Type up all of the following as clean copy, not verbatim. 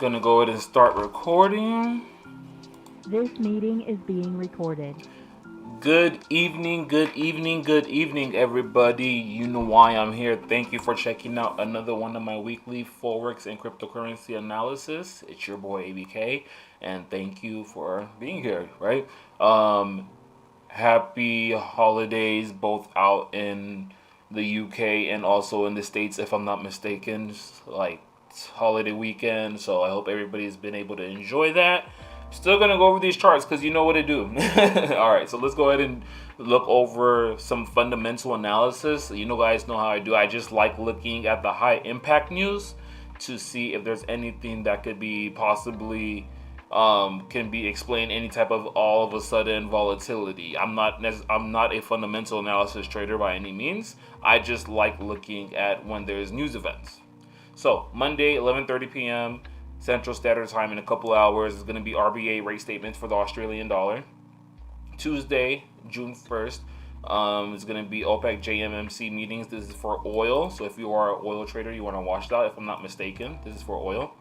Gonna go ahead and start recording. This meeting is being recorded. Good evening, everybody. You know why I'm here. Thank you for checking out another one of my weekly Forex and cryptocurrency analysis. It's your boy ABK, and thank you for being here, right? Happy holidays both out in the UK and also in the States, if I'm not mistaken. Like, it's holiday weekend, so I hope everybody's been able to enjoy that. Still gonna go over these charts because you know what to do. All right, so let's go ahead and look over some fundamental analysis. You know, guys know how I do. I just like looking at the high impact news to see if there's anything that could be possibly can be explained any type of all of a sudden volatility. I'm not a fundamental analysis trader by any means. I just like looking at when there's news events. So Monday, 11:30 p.m. Central Standard Time, in a couple hours, is going to be RBA rate statements for the Australian dollar. Tuesday, June 1st, is going to be OPEC JMMC meetings. This is for oil. So if you are an oil trader, you want to watch that. If I'm not mistaken, this is for oil.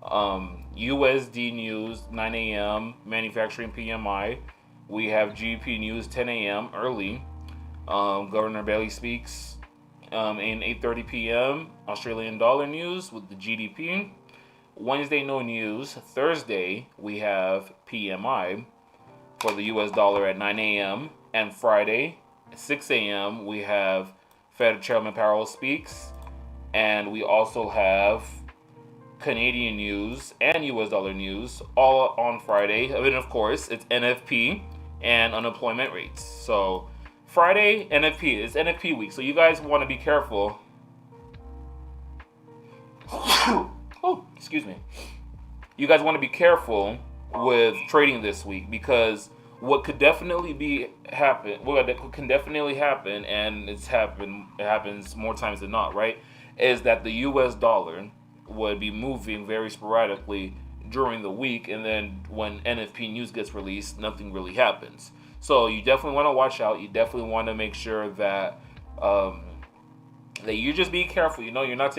USD news, 9 a.m. Manufacturing PMI. We have GBP news, 10 a.m. early. Governor Bailey speaks in 8:30 p.m. Australian dollar news with the GDP. Wednesday, no news. Thursday, we have PMI for the US dollar at 9 a.m. And Friday, at 6 a.m., we have Fed Chairman Powell speaks. And we also have Canadian news and US dollar news all on Friday. And of course, it's NFP and unemployment rates. So Friday, NFP. It's NFP week. So you guys want to be careful. Oh, excuse me. You guys want to be careful with trading this week because what could definitely happen, and it happens more times than not, right? Is that the US dollar would be moving very sporadically during the week, and then when NFP news gets released, nothing really happens. So you definitely want to watch out. You definitely want to make sure that that you just be careful. You know, you're not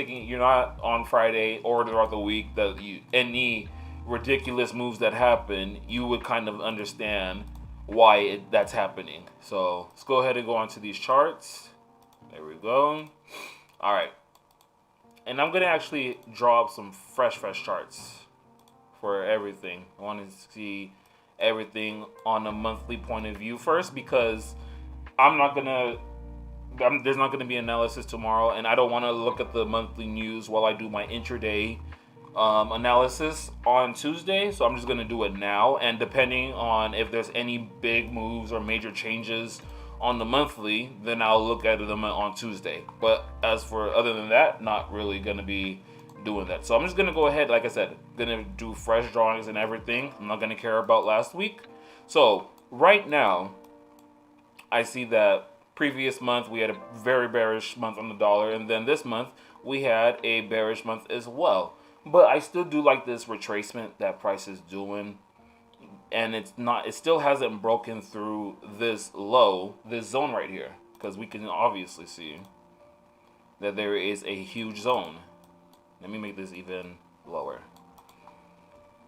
on Friday or throughout the week that any ridiculous moves that happen, you would kind of understand why that's happening. So let's go ahead and go on to these charts. There we go. All right. And I'm going to actually draw up some fresh charts for everything. I want to see everything on a monthly point of view first because there's not going to be analysis tomorrow, and I don't want to look at the monthly news while I do my intraday analysis on Tuesday. So I'm just going to do it now, and depending on if there's any big moves or major changes on the monthly, then I'll look at them on Tuesday. But as for other than that, not really going to be doing that. So I'm just going to go ahead, like I said, going to do fresh drawings and everything. I'm not going to care about last week. So right now, I see that previous month we had a very bearish month on the dollar, and then this month we had a bearish month as well. But I still do like this retracement that price is doing, and it still hasn't broken through this zone right here, because we can obviously see that there is a huge zone. Let me make this even lower.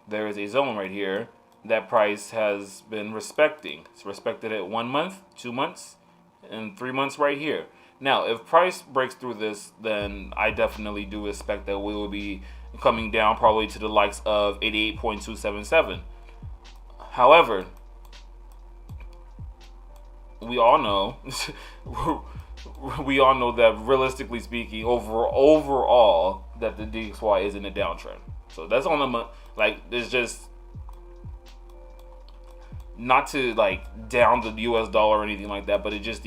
There is a zone right here that price has been respecting. It's respected at 1 month, 2 months, and 3 months right here. Now, if price breaks through this, then I definitely do expect that we will be coming down probably to the likes of 88.277. However, we all know that realistically speaking, overall that the DXY is in a downtrend. So that's on the there's just not to down the US dollar or anything like that, but it's just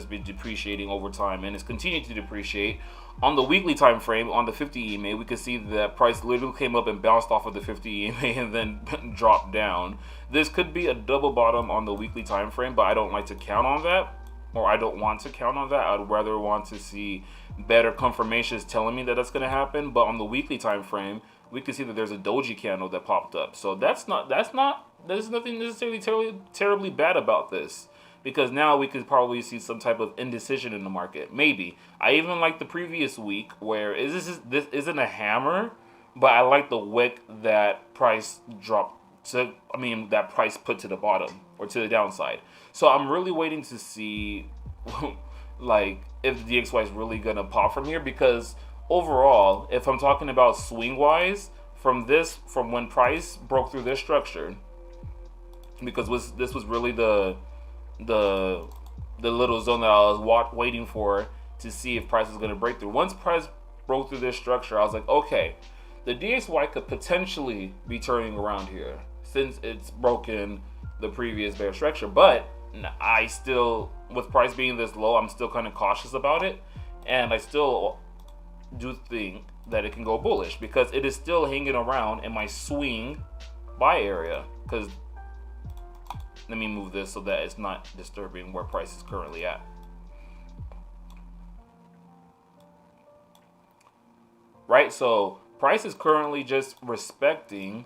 been depreciating over time, and it's continued to depreciate. On the weekly time frame, on the 50 EMA, we could see that price literally came up and bounced off of the 50 EMA and then dropped down. This could be a double bottom on the weekly time frame, but I don't like to count on that, or I don't want to count on that. I'd rather want to see better confirmations telling me that that's going to happen. But on the weekly time frame, we can see that there's a doji candle that popped up. So there's nothing necessarily terribly bad about this, because now we could probably see some type of indecision in the market. Maybe. I even like the previous week where this isn't a hammer, but I like the wick that price dropped to, that price put to the bottom or to the downside. So I'm really waiting to see like if the DXY is really gonna pop from here, because overall, if I'm talking about swing wise, from when price broke through this structure, because this was really the little zone that I was waiting for to see if price was going to break through. Once price broke through this structure, I was like, okay, the DXY could potentially be turning around here since it's broken the previous bear structure. But I still, with price being this low, I'm still kind of cautious about it, and I still do think that it can go bullish because it is still hanging around in my swing buy area. Because let me move this so that it's not disturbing where price is currently at. Right, so price is currently just respecting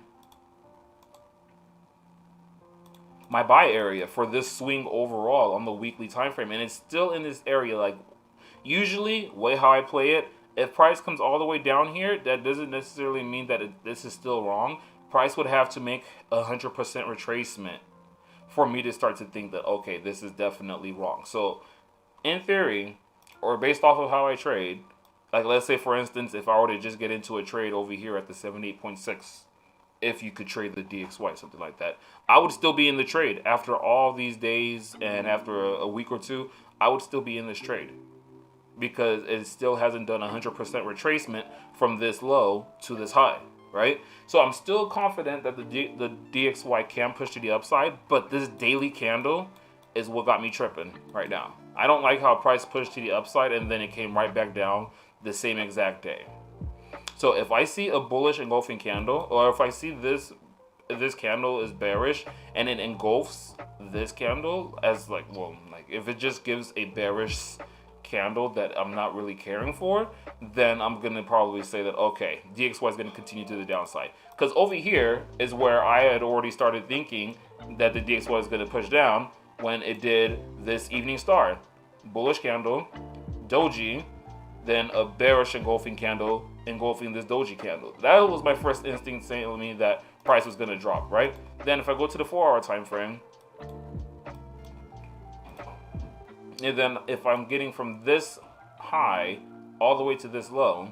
my buy area for this swing overall on the weekly time frame, and it's still in this area. Like, usually, way how I play it, if price comes all the way down here, that doesn't necessarily mean that this is still wrong. Price would have to make 100% retracement for me to start to think that, okay, this is definitely wrong. So in theory, or based off of how I trade, like let's say for instance, if I were to just get into a trade over here at the 78.6, if you could trade the DXY, something like that, I would still be in the trade after all these days, and after a week or two, I would still be in this trade because it still hasn't done 100% retracement from this low to this high. Right? So I'm still confident that the DXY can push to the upside, but this daily candle is what got me tripping right now. I don't like how price pushed to the upside and then it came right back down the same exact day. So if I see a bullish engulfing candle, or if I see this candle is bearish and it engulfs this candle as like if it just gives a bearish candle that I'm not really caring for, then I'm gonna probably say that, okay, DXY is gonna continue to the downside. Because over here is where I had already started thinking that the DXY is gonna push down when it did this evening star, bullish candle, doji, then a bearish engulfing candle engulfing this doji candle. That was my first instinct saying to me that price was gonna drop, right? Then if I go to the 4-hour time frame, and then if I'm getting from this high all the way to this low,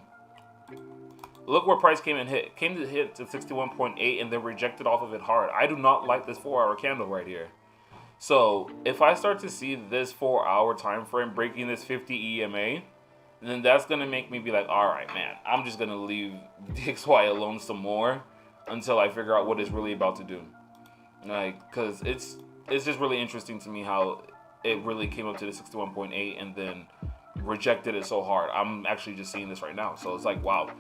look where price came and hit. Came to hit to 61.8 and then rejected off of it hard. I do not like this 4-hour candle right here. So if I start to see this 4-hour time frame breaking this 50 EMA, then that's going to make me be like, all right, man, I'm just going to leave DXY alone some more until I figure out what it's really about to do. Like, because it's just really interesting to me how it really came up to the 61.8 and then rejected it so hard. I'm actually just seeing this right now. So it's like, wow.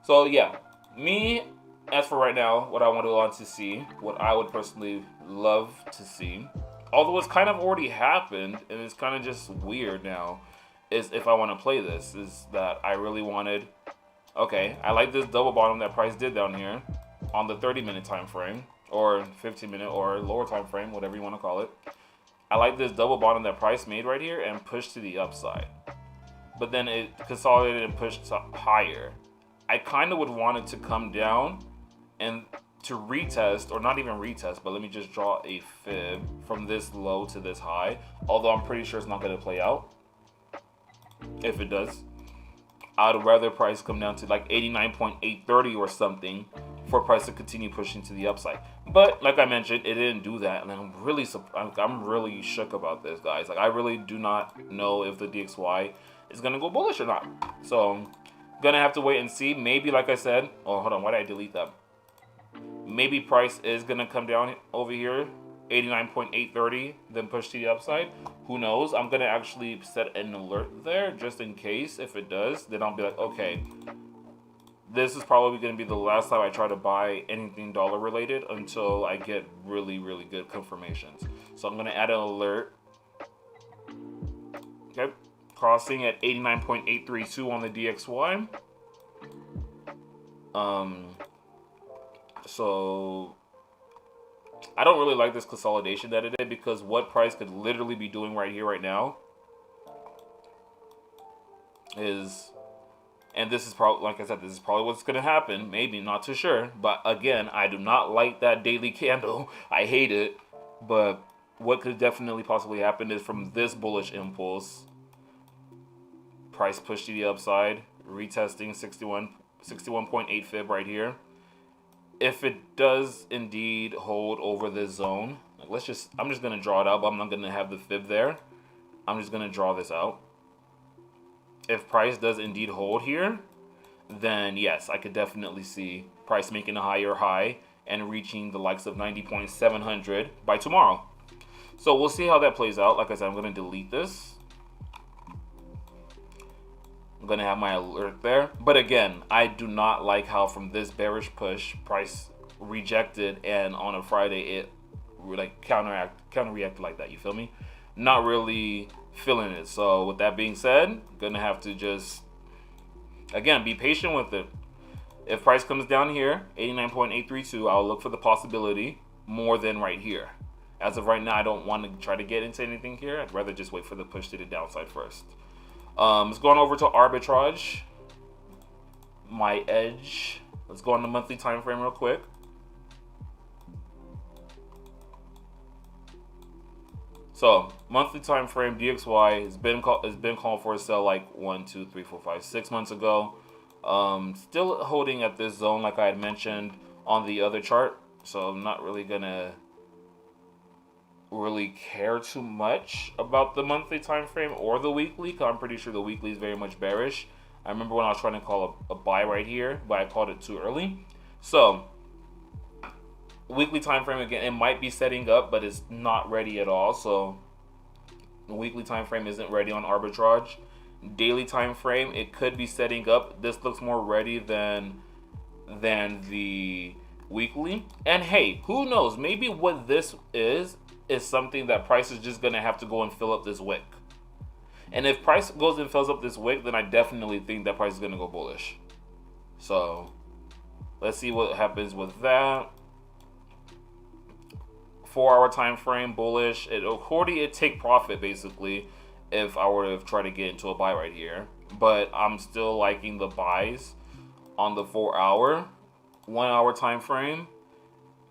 So yeah, me, as for right now, what I want to see, what I would personally love to see, although it's kind of already happened and it's kind of just weird now, is if I want to play this, is that I really wanted, okay, I like this double bottom that price did down here on the 30-minute time frame, or 15-minute or lower time frame, whatever you want to call it. I like this double bottom that price made right here and pushed to the upside. But then it consolidated and pushed higher. I kind of would want it to come down and to retest, or not even retest, but let me just draw a fib from this low to this high. Although I'm pretty sure it's not going to play out. If it does, I'd rather price come down to like 89.830 or something for price to continue pushing to the upside. But like I mentioned, it didn't do that, and I'm really shook about this, guys. Like, I really do not know if the DXY is gonna go bullish or not. So I'm gonna have to wait and see. Maybe, like I said, oh, hold on, why did I delete that? Maybe price is gonna come down over here, 89.830, then push to the upside. Who knows? I'm gonna actually set an alert there just in case. If it does, then I'll be like, okay, this is probably going to be the last time I try to buy anything dollar related until I get really, really good confirmations. So I'm going to add an alert. Okay. Crossing at 89.832 on the DXY. So I don't really like this consolidation that it did, because what price could literally be doing right here, right now, is, And this is probably, like I said, this is probably what's going to happen. Maybe, not too sure. But again, I do not like that daily candle. I hate it. But what could definitely possibly happen is from this bullish impulse, price push to the upside, retesting 61.8 fib right here. If it does indeed hold over this zone, I'm just going to draw it out, but I'm not going to have the fib there. I'm just going to draw this out. If price does indeed hold here, then yes, I could definitely see price making a higher high and reaching the likes of 90.700 by tomorrow. So we'll see how that plays out. Like I said, I'm going to delete this. I'm going to have my alert there. But again, I do not like how from this bearish push, price rejected, and on a Friday it like counter-reacted like that. You feel me? Not really feeling it. So with that being said, gonna have to just again be patient with it. If price comes down here 89.832, I'll look for the possibility more than right here. As of right now, I don't want to try to get into anything here. I'd rather just wait for the push to the downside first. Let's go on over to arbitrage, my edge. Let's go on the monthly time frame real quick. So monthly time frame, DXY has been called for a sell like 1, 2, 3, 4, 5, 6 months ago. Still holding at this zone like I had mentioned on the other chart. So I'm not really gonna care too much about the monthly time frame or the weekly, because I'm pretty sure the weekly is very much bearish. I remember when I was trying to call a buy right here, but I called it too early. So weekly time frame, again, it might be setting up, but it's not ready at all. So the weekly time frame isn't ready on arbitrage. Daily time frame, it could be setting up. This looks more ready than the weekly. And hey, who knows? Maybe what this is something that price is just gonna have to go and fill up this wick. And if price goes and fills up this wick, then I definitely think that price is gonna go bullish. So let's see what happens with that. 4-hour time frame, bullish. According, it take profit basically if I were to try to get into a buy right here. But I'm still liking the buys on the 4-hour. 1-hour time frame,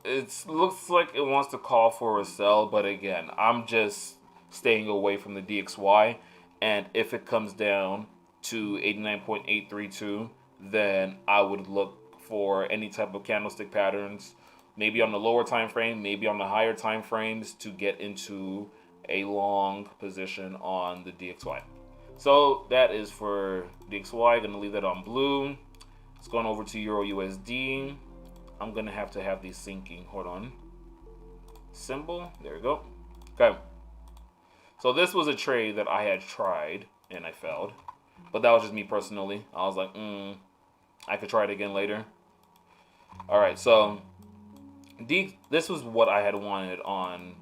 it looks like it wants to call for a sell, but again, I'm just staying away from the DXY. And if it comes down to 89.832, then I would look for any type of candlestick patterns, maybe on the lower time frame, maybe on the higher time frames, to get into a long position on the DXY. So that is for DXY. Gonna leave that on blue. It's going over to EURUSD. I'm gonna have to have these syncing. Hold on. Symbol. There we go. Okay. So this was a trade that I had tried and I failed, but that was just me personally. I was like, I could try it again later. All right. So this was what I had wanted on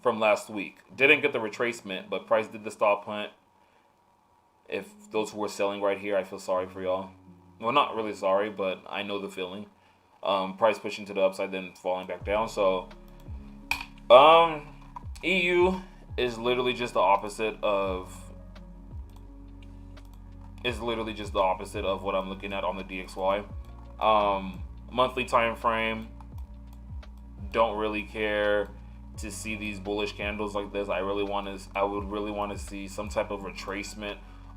from last week. Didn't get the retracement, but price did the stop hunt. If those who were selling right here, I feel sorry for y'all. Well, not really sorry, but I know the feeling. Price pushing to the upside, then falling back down. So EU is literally just the opposite of what I'm looking at on the DXY. Monthly time frame, don't really care to see these bullish candles like this. I would really want to see some type of retracement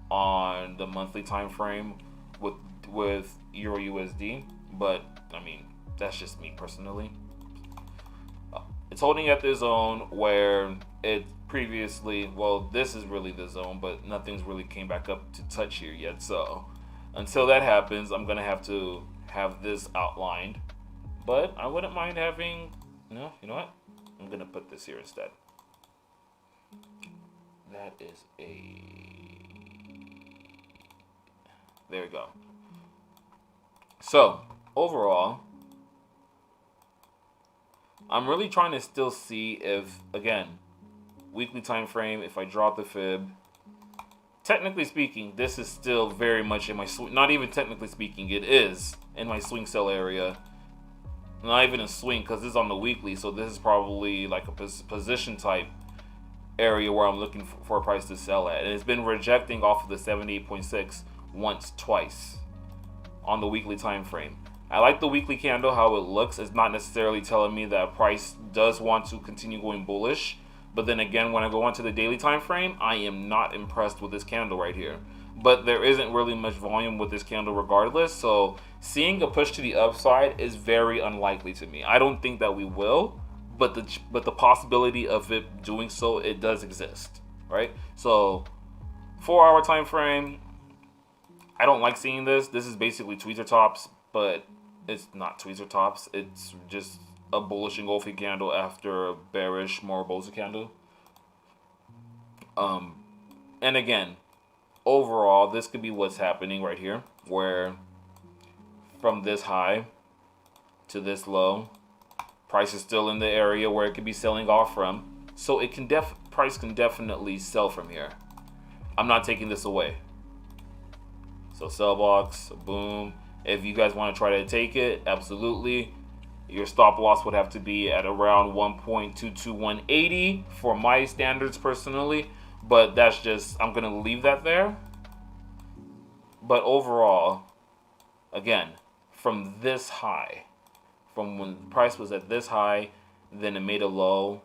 on the monthly time frame with EURUSD, but I mean, that's just me personally. It's holding at this zone where it previously, well, this is really the zone, but nothing's really came back up to touch here yet. So until that happens, I'm gonna have to have this outlined, but I wouldn't mind having, no, you know what? I'm gonna put this here instead. That is there we go. So overall, I'm really trying to still see if, again, weekly time frame, if I drop the fib, technically speaking, this is still very much in my swing. Not even technically speaking, it is in my swing sell area. Not even a swing, because this is on the weekly, so this is probably like a position type area where I'm looking for a price to sell at. And it's been rejecting off of the 78.6 twice. on the weekly time frame. I like the weekly candle, how it looks. It's not necessarily telling me that price does want to continue going bullish. But then again, when I go onto the daily time frame, I am not impressed with this candle right here. But there isn't really much volume with this candle regardless. So seeing a push to the upside is very unlikely to me. I don't think that we will, but the possibility of it doing so, it does exist, right? So 4-hour time frame, I don't like seeing this. This is basically tweezer tops, but it's not tweezer tops. It's just a bullish engulfing candle after a bearish Moribosa candle. And again, overall, this could be what's happening right here, where from this high to this low, price is still in the area where it could be selling off from. So it can price can definitely sell from here. I'm not taking this away. So sell box, boom. If you guys want to try to take it, absolutely. Your stop loss would have to be at around 1.22180 for my standards personally. But that's just, I'm going to leave that there. But overall, again, from this high, from when the price was at this high, then it made a low,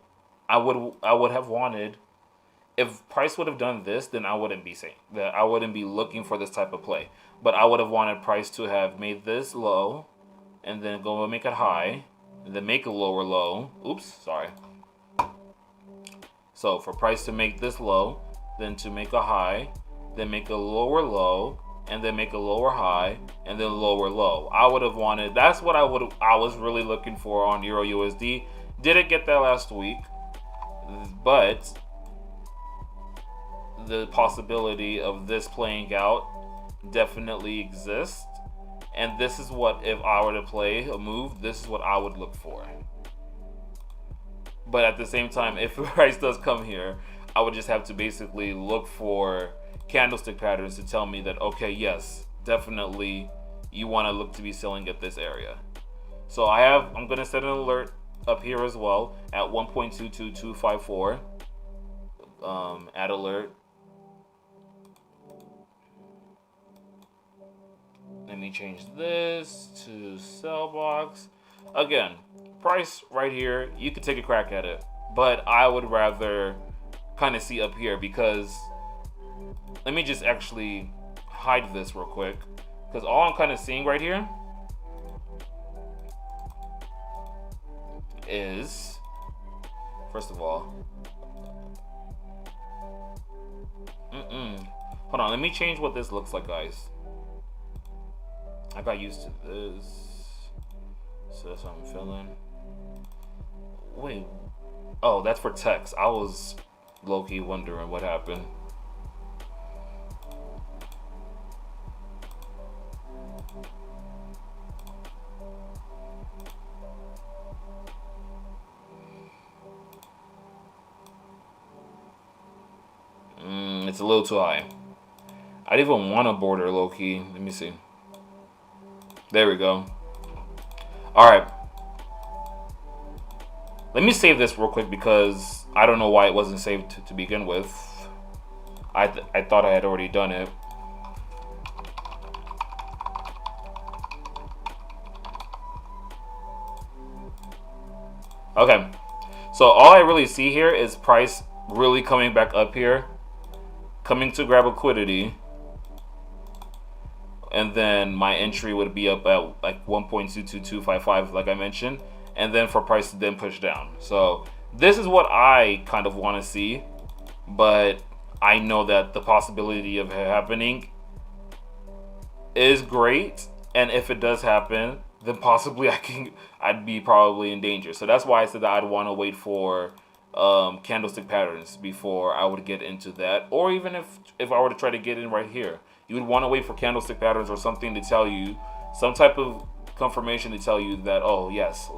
I would have wanted, if price would have done this, then I wouldn't be saying that. I wouldn't be looking for this type of play. But I would have wanted price to have made this low, and then go and make it high, and then make a lower low. Oops, sorry. So for price to make this low, then to make a high, then make a lower low, and then make a lower high, and then lower low. I would have wanted, that's what I was really looking for on EURUSD. Didn't get that last week, but the possibility of this playing out definitely exists. And this is what, if I were to play a move, this is what I would look for. But at the same time, if price does come here, I would just have to basically look for candlestick patterns to tell me that, okay, yes, definitely you want to look to be selling at this area. So I'm going to set an alert up here as well at 1.22254. Add alert. Let me change this to sell box. Again, price right here, you could take a crack at it, but I would rather kind of see up here, because let me just actually hide this real quick, because all I'm kind of seeing right here is, first of all, hold on, let me change what this looks like, guys. I got used to this, so that's what I'm feeling. Wait, oh, that's for text. I was low-key wondering what happened. It's a little too high. I didn't even want a border low-key. Let me see. There we go. All right. Let me save this real quick, because I don't know why it wasn't saved to begin with. I thought I had already done it. Okay. So all I really see here is price really coming back up here, coming to grab liquidity. And then my entry would be up at like 1.22255, like I mentioned, and then for price to then push down. So this is what I kind of want to see, but I know that the possibility of it happening is great, and if it does happen, then possibly I'd be probably in danger. So that's why I said that I'd want to wait for candlestick patterns before I would get into that, or even if I were to try to get in right here. You would want to wait for candlestick patterns or something to tell you, some type of confirmation to tell you that, oh yes,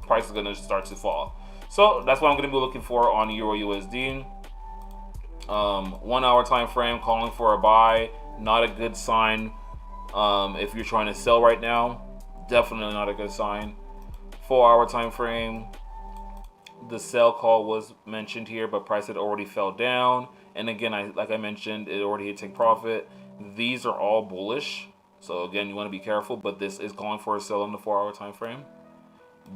price is going to start to fall. So that's what I'm going to be looking for on EURUSD. 1 hour time frame, calling for a buy, not a good sign. If you're trying to sell right now, definitely not a good sign. 4 hour time frame, the sell call was mentioned here, but price had already fell down. And again, like I mentioned, it already hit take profit. These are all bullish. So again, you want to be careful, but this is calling for a sell on the 4-hour time frame.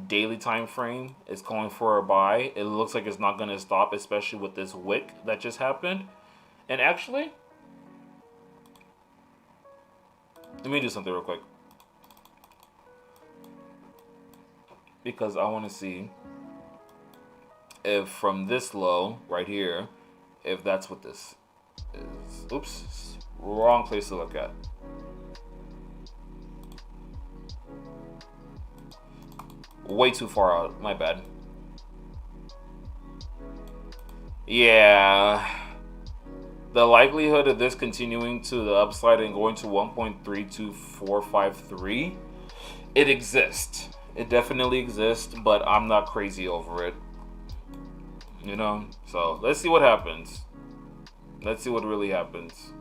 Daily time frame is calling for a buy. It looks like it's not going to stop, especially with this wick that just happened. And actually, let me do something real quick, because I want to see if from this low right here, if that's what this is. Oops, wrong place to look at. Way too far out, my bad. Yeah, the likelihood of this continuing to the upside and going to 1.32453, it exists. It definitely exists, but I'm not crazy over it. You know, so let's see what happens. Let's see what really happens.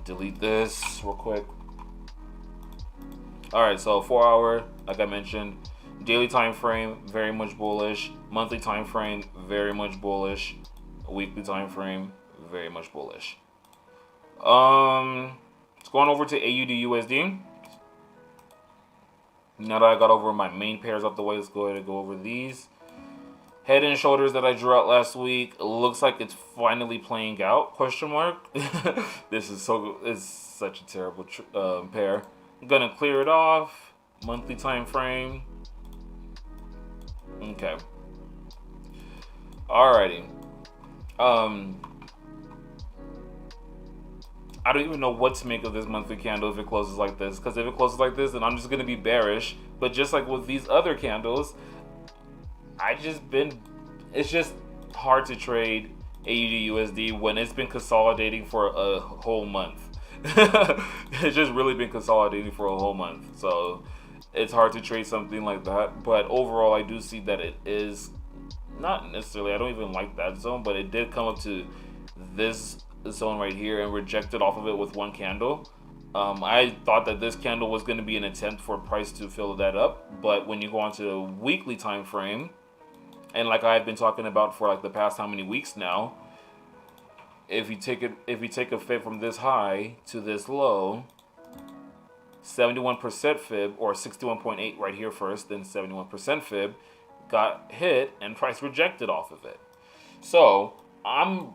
Delete this real quick. All right, so 4-hour, like I mentioned, daily time frame very much bullish, monthly time frame very much bullish, weekly time frame very much bullish. It's going over to AUDUSD. Now that I got over my main pairs out the way, let's go ahead and go over these. Head and shoulders that I drew out last week, looks like it's finally playing out, question mark. This is such a terrible pair. I'm gonna clear it off. Monthly time frame. Okay. Alrighty. I don't even know what to make of this monthly candle if it closes like this. Because if it closes like this, then I'm just gonna be bearish. But just like with these other candles, it's just hard to trade AUDUSD when it's been consolidating for a whole month. It's just really been consolidating for a whole month, so it's hard to trade something like that. But overall, I do see that it is not necessarily, I don't even like that zone, but it did come up to this zone right here and rejected off of it with one candle. I thought that this candle was going to be an attempt for price to fill that up, but when you go onto the weekly time frame, and like I've been talking about for like the past how many weeks now, if you take a fib from this high to this low, 71% fib, or 61.8 right here first, then 71% fib got hit and price rejected off of it. So I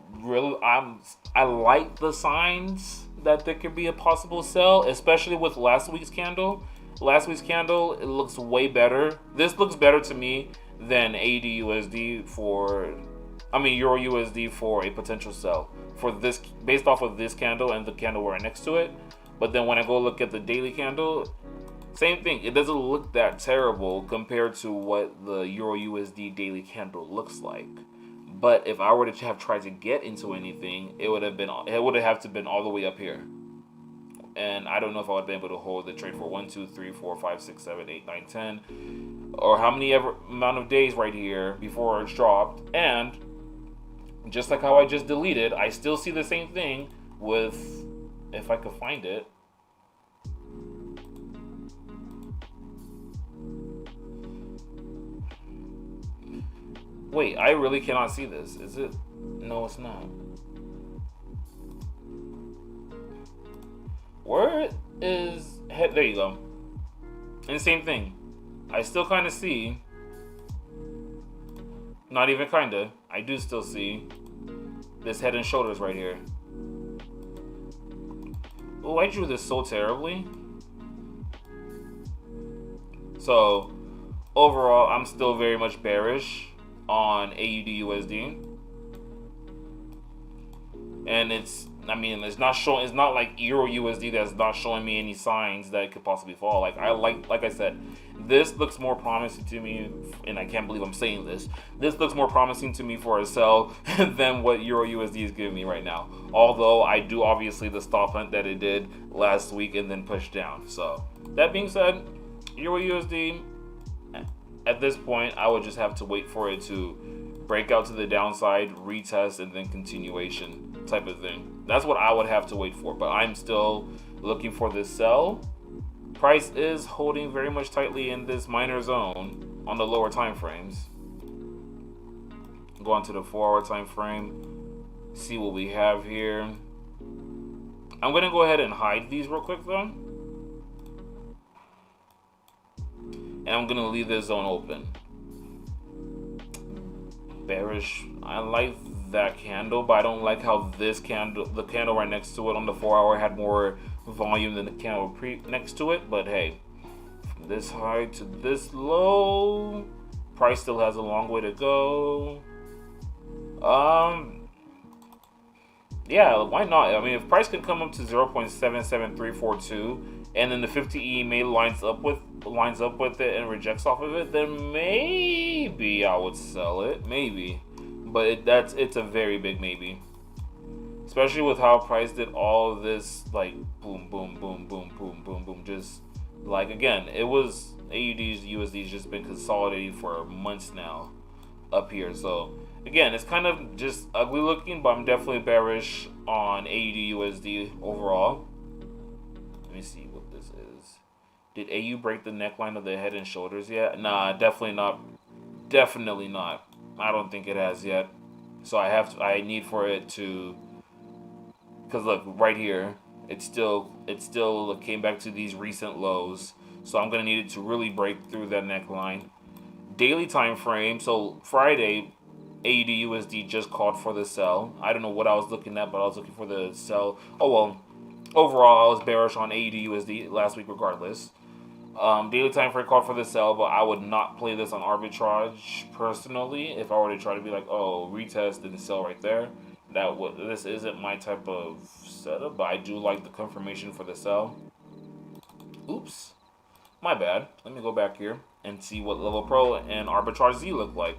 like the signs that there could be a possible sell, especially with last week's candle. Last week's candle, it looks way better. This looks better to me than AUDUSD EURUSD for a potential sell for this, based off of this candle and the candle right next to it. But then when I go look at the daily candle, same thing. It doesn't look that terrible compared to what the EURUSD daily candle looks like. But if I were to have tried to get into anything, it would have to been all the way up here. And I don't know if I would have been able to hold the trade for 1, 2, 3, 4, 5, 6, 7, 8, 9, 10, or how many ever amount of days right here before it's dropped. And just like how I just deleted, I still see the same thing with, if I could find it. Wait, I really cannot see this. Is it? No, it's not. Where is head? There you go. And same thing. I still kind of see. Not even kinda. I do still see this head and shoulders right here. Oh, I drew this so terribly. So overall, I'm still very much bearish on AUDUSD, and it's not showing. It's not like EURUSD that's not showing me any signs that it could possibly fall. Like I said, this looks more promising to me, and I can't believe I'm saying this. This looks more promising to me for a sell than what EURUSD is giving me right now. Although I do obviously the stop hunt that it did last week and then pushed down. So that being said, EURUSD, at this point, I would just have to wait for it to break out to the downside, retest, and then continuation type of thing. That's what I would have to wait for, but I'm still looking for this sell. Price is holding very much tightly in this minor zone on the lower time frames. Go on to the 4-hour time frame, see what we have here. I'm gonna go ahead and hide these real quick though, and I'm gonna leave this zone open. Bearish. I like that candle, but I don't like how this candle, the candle right next to it on the 4-hour, had more volume than the candle next to it. But hey, from this high to this low, price still has a long way to go. Yeah, why not? I mean, if price can come up to 0.77342, and then the 50 EMA lines up with it and rejects off of it, then maybe I would sell it. Maybe, but it's a very big maybe. Especially with how price did all of this, like boom, boom, boom, boom, boom, boom, boom. Just like, again, it was AUDs, USDs just been consolidating for months now up here. So again, it's kind of just ugly looking, but I'm definitely bearish on AUD USD overall. Let me see what this is. Did AU break the neckline of the head and shoulders yet? Nah, definitely not. Definitely not. I don't think it has yet. So I need for it to, because look right here, it still came back to these recent lows. So I'm gonna need it to really break through that neckline. Daily time frame. So Friday, AUD USD just called for the sell. I don't know what I was looking at, but I was looking for the sell. Oh well. Overall, I was bearish on AUD USD last week regardless. Daily time frame called for the sell, but I would not play this on arbitrage personally. If I were to try to be like, oh, retest and sell right there, this isn't my type of setup. But I do like the confirmation for the sell. Oops, my bad. Let me go back here and see what Level Pro and Arbitrage Z look like.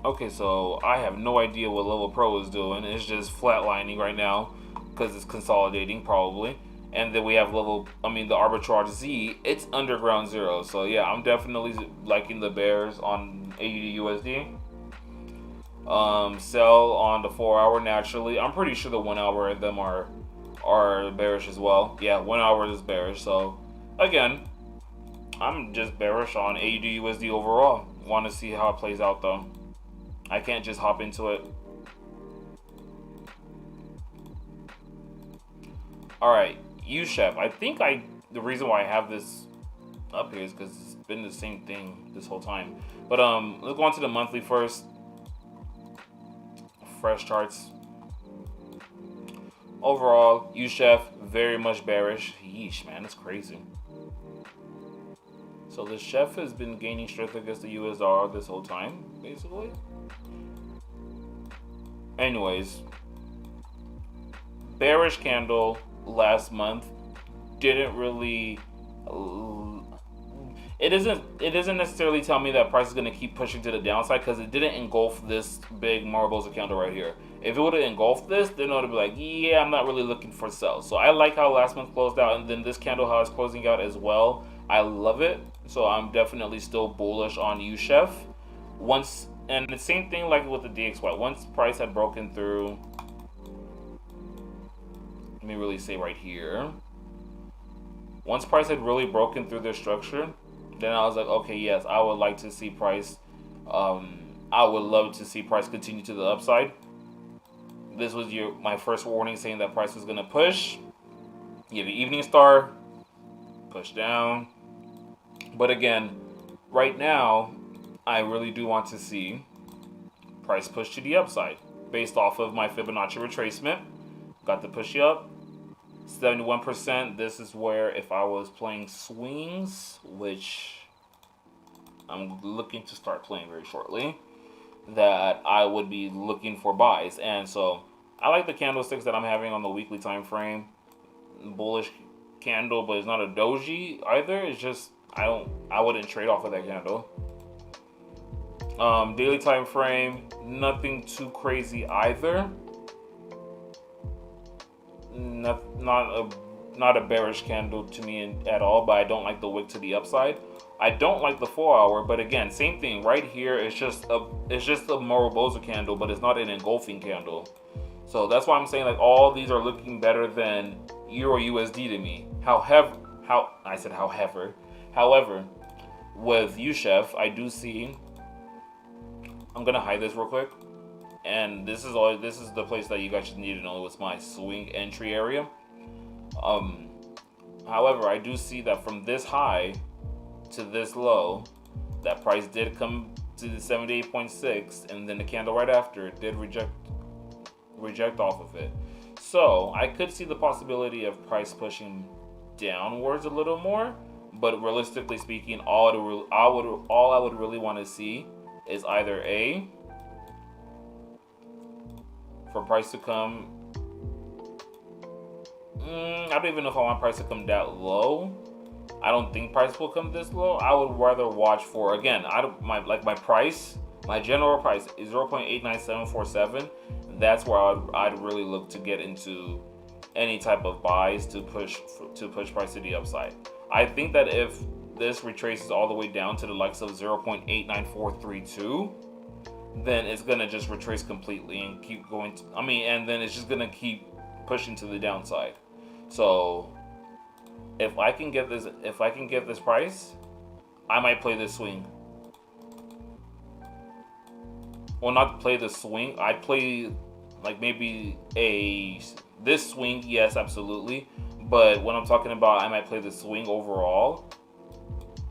Okay, so I have no idea what Level Pro is doing. It's just flatlining right now because it's consolidating probably. And then we have the Arbitrage Z, it's underground zero. So yeah, I'm definitely liking the bears on AUD USD. Sell on the 4-hour naturally. I'm pretty sure the 1-hour of them are bearish as well. Yeah, 1 hour is bearish. So again, I'm just bearish on AUD USD overall. Want to see how it plays out though. I can't just hop into it. All right, USDCHF. I think the reason why I have this up here is because it's been the same thing this whole time. But let's go on to the monthly first. Fresh charts. Overall, USDCHF very much bearish. Yeesh, man, that's crazy. So the chef has been gaining strength against the US dollar this whole time, basically. Anyways, bearish candle last month didn't really. It doesn't necessarily tell me that price is going to keep pushing to the downside because it didn't engulf this big Mariposa candle right here. If it would have engulfed this, then it would be like, yeah, I'm not really looking for sell. So I like how last month closed out, and then this candle how it's closing out as well. I love it. So I'm definitely still bullish on USDCHF. And the same thing like with the DXY. Once price had broken through, let me really say right here. Once price had really broken through their structure, then I was like, okay, yes, I would like to see price. I would love to see price continue to the upside. This was my first warning saying that price was gonna push. You have the evening star, push down. But again, right now, I really do want to see price push to the upside based off of my Fibonacci retracement. Got the push up, 71%. This is where if I was playing swings, which I'm looking to start playing very shortly, that I would be looking for buys. And so I like the candlesticks that I'm having on the weekly time frame. Bullish candle, but it's not a doji either. It's just I wouldn't trade off of that candle. Daily time frame, nothing too crazy either. Not a bearish candle to me at all, but I don't like the wick to the upside. I don't like the 4-hour, but again, same thing right here. It's just a Mariposa candle, but it's not an engulfing candle. So that's why I'm saying like all these are looking better than EURUSD to me. However, with USDCHF, I do see I'm gonna hide this real quick. And this is the place that you guys should need to know. It's my swing entry area. However, I do see that from this high to this low, that price did come to the 78.6, and then the candle right after it did reject off of it. So I could see the possibility of price pushing downwards a little more, but realistically speaking, all I would really want to see is either A, for price to come. I don't even know if I want price to come that low. I don't think price will come this low. I would rather watch for, again, my general price is 0.89747. That's where I'd really look to get into any type of buys to push price to the upside. I think that if this retraces all the way down to the likes of 0.89432, then it's gonna just retrace completely and keep going and then it's just gonna keep pushing to the downside. So if I can get this price, I might play this swing. Well, not play the swing. I'd play like maybe this swing, yes, absolutely. But when I'm talking about I might play the swing overall,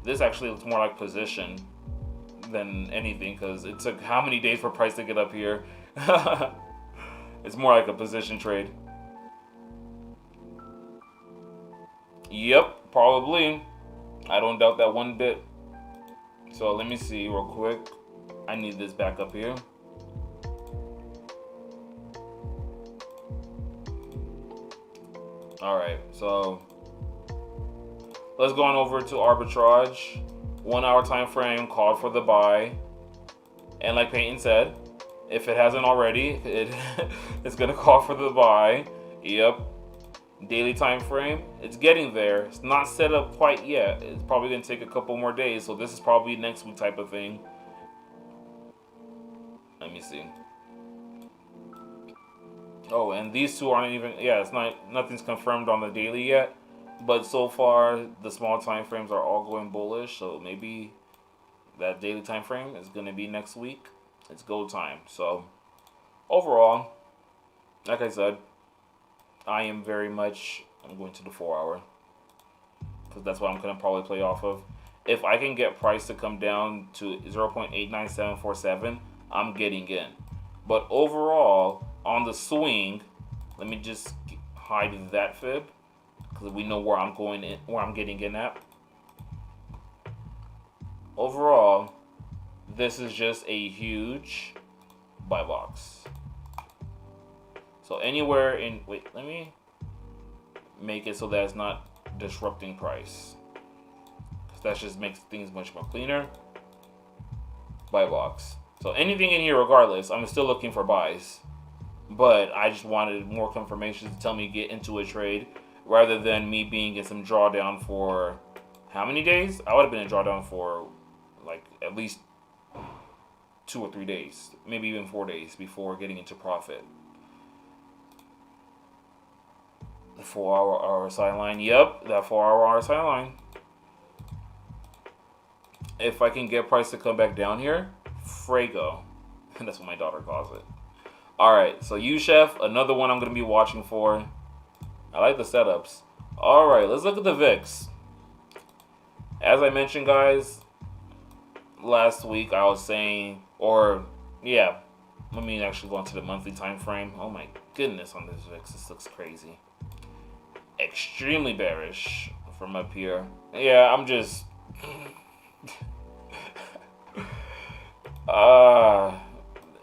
this actually looks more like position than anything, because it took how many days for price to get up here. It's more like a position trade. Yep, probably. I don't doubt that one bit. So let me see real quick. I need this back up here. Alright, so let's go on over to arbitrage. 1 hour time frame called for the buy. And like Peyton said, if it hasn't already, it's gonna call for the buy. Yep. Daily time frame, it's getting there. It's not set up quite yet. It's probably gonna take a couple more days, so this is probably next week type of thing. Let me see. Oh, and these two aren't even, nothing's confirmed on the daily yet, but so far the small time frames are all going bullish, so maybe that daily time frame is gonna be next week. It's go time. So overall, like I said, I'm going to the 4 hour, because that's what I'm going to probably play off of. If I can get price to come down to 0.89747, I'm getting in. But overall, on the swing, let me just hide that fib, because we know where I'm getting in at. Overall, this is just a huge buy box. So anywhere in, let me make it so that it's not disrupting price, because that just makes things much more cleaner. Buy box. So anything in here, regardless, I'm still looking for buys, but I just wanted more confirmation to tell me to get into a trade, rather than me being in some drawdown for how many days? I would have been in drawdown for like at least 2 or 3 days, maybe even 4 days before getting into profit. The 4 hour RSI line. Yep, that 4 hour RSI line. If I can get price to come back down here, Frago. That's what my daughter calls it. Alright, so USDCHF, another one I'm going to be watching for. I like the setups. Alright, let's look at the VIX. As I mentioned, guys, last week I was saying, let me actually go into the monthly time frame. Oh my goodness, on this VIX, this looks crazy. Extremely bearish from up here. Yeah, I'm just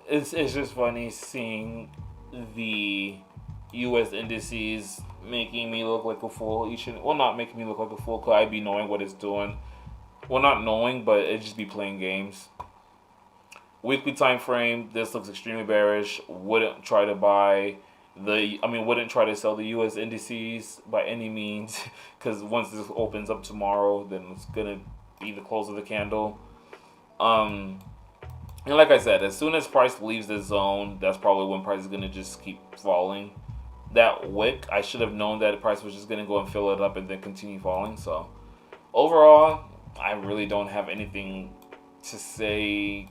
it's just funny seeing the US indices making me look like a fool. Not making me look like a fool, because I be knowing what it's doing. Well, not knowing, but it just be playing games. Weekly time frame, this looks extremely bearish. Wouldn't try to sell the US indices by any means, because once this opens up tomorrow, then it's gonna be the close of the candle. And like I said, as soon as price leaves this zone, that's probably when price is gonna just keep falling. That wick, I should have known that the price was just gonna go and fill it up and then continue falling. So overall, I really don't have anything to say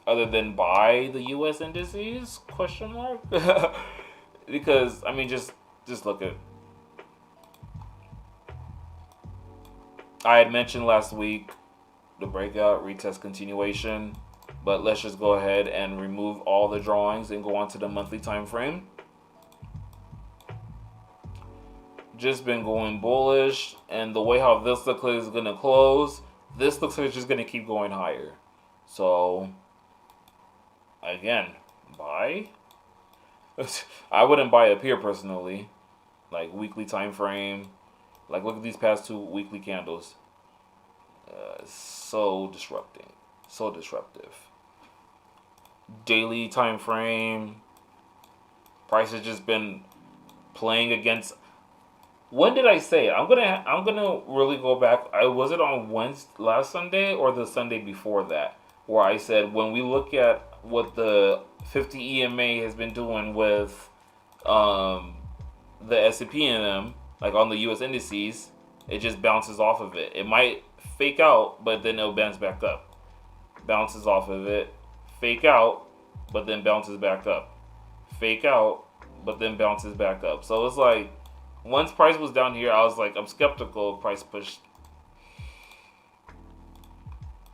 other than buy the U.S. indices? Question mark. Because I mean, just look at. I had mentioned last week the breakout, retest, continuation, but let's just go ahead and remove all the drawings and go on to the monthly time frame. Just been going bullish, and the way how this looks like is gonna close, this looks like it's just gonna keep going higher. So again, buy. I wouldn't buy up here personally. Like weekly time frame, like look at these past 2 weekly candles. So disrupting, so disruptive. Daily time frame, price has just been playing against. When did I say it? I'm gonna really go back. Was it on Wednesday, last Sunday, or the Sunday before that, where I said when we look at what the 50 EMA has been doing with the S&P and them, like on the U.S. indices, it just bounces off of it. It might fake out, but then it'll bounce back up. Bounces off of it, fake out, but then bounces back up. Fake out, but then bounces back up. So it's like, once price was down here, I was like, I'm skeptical of price push.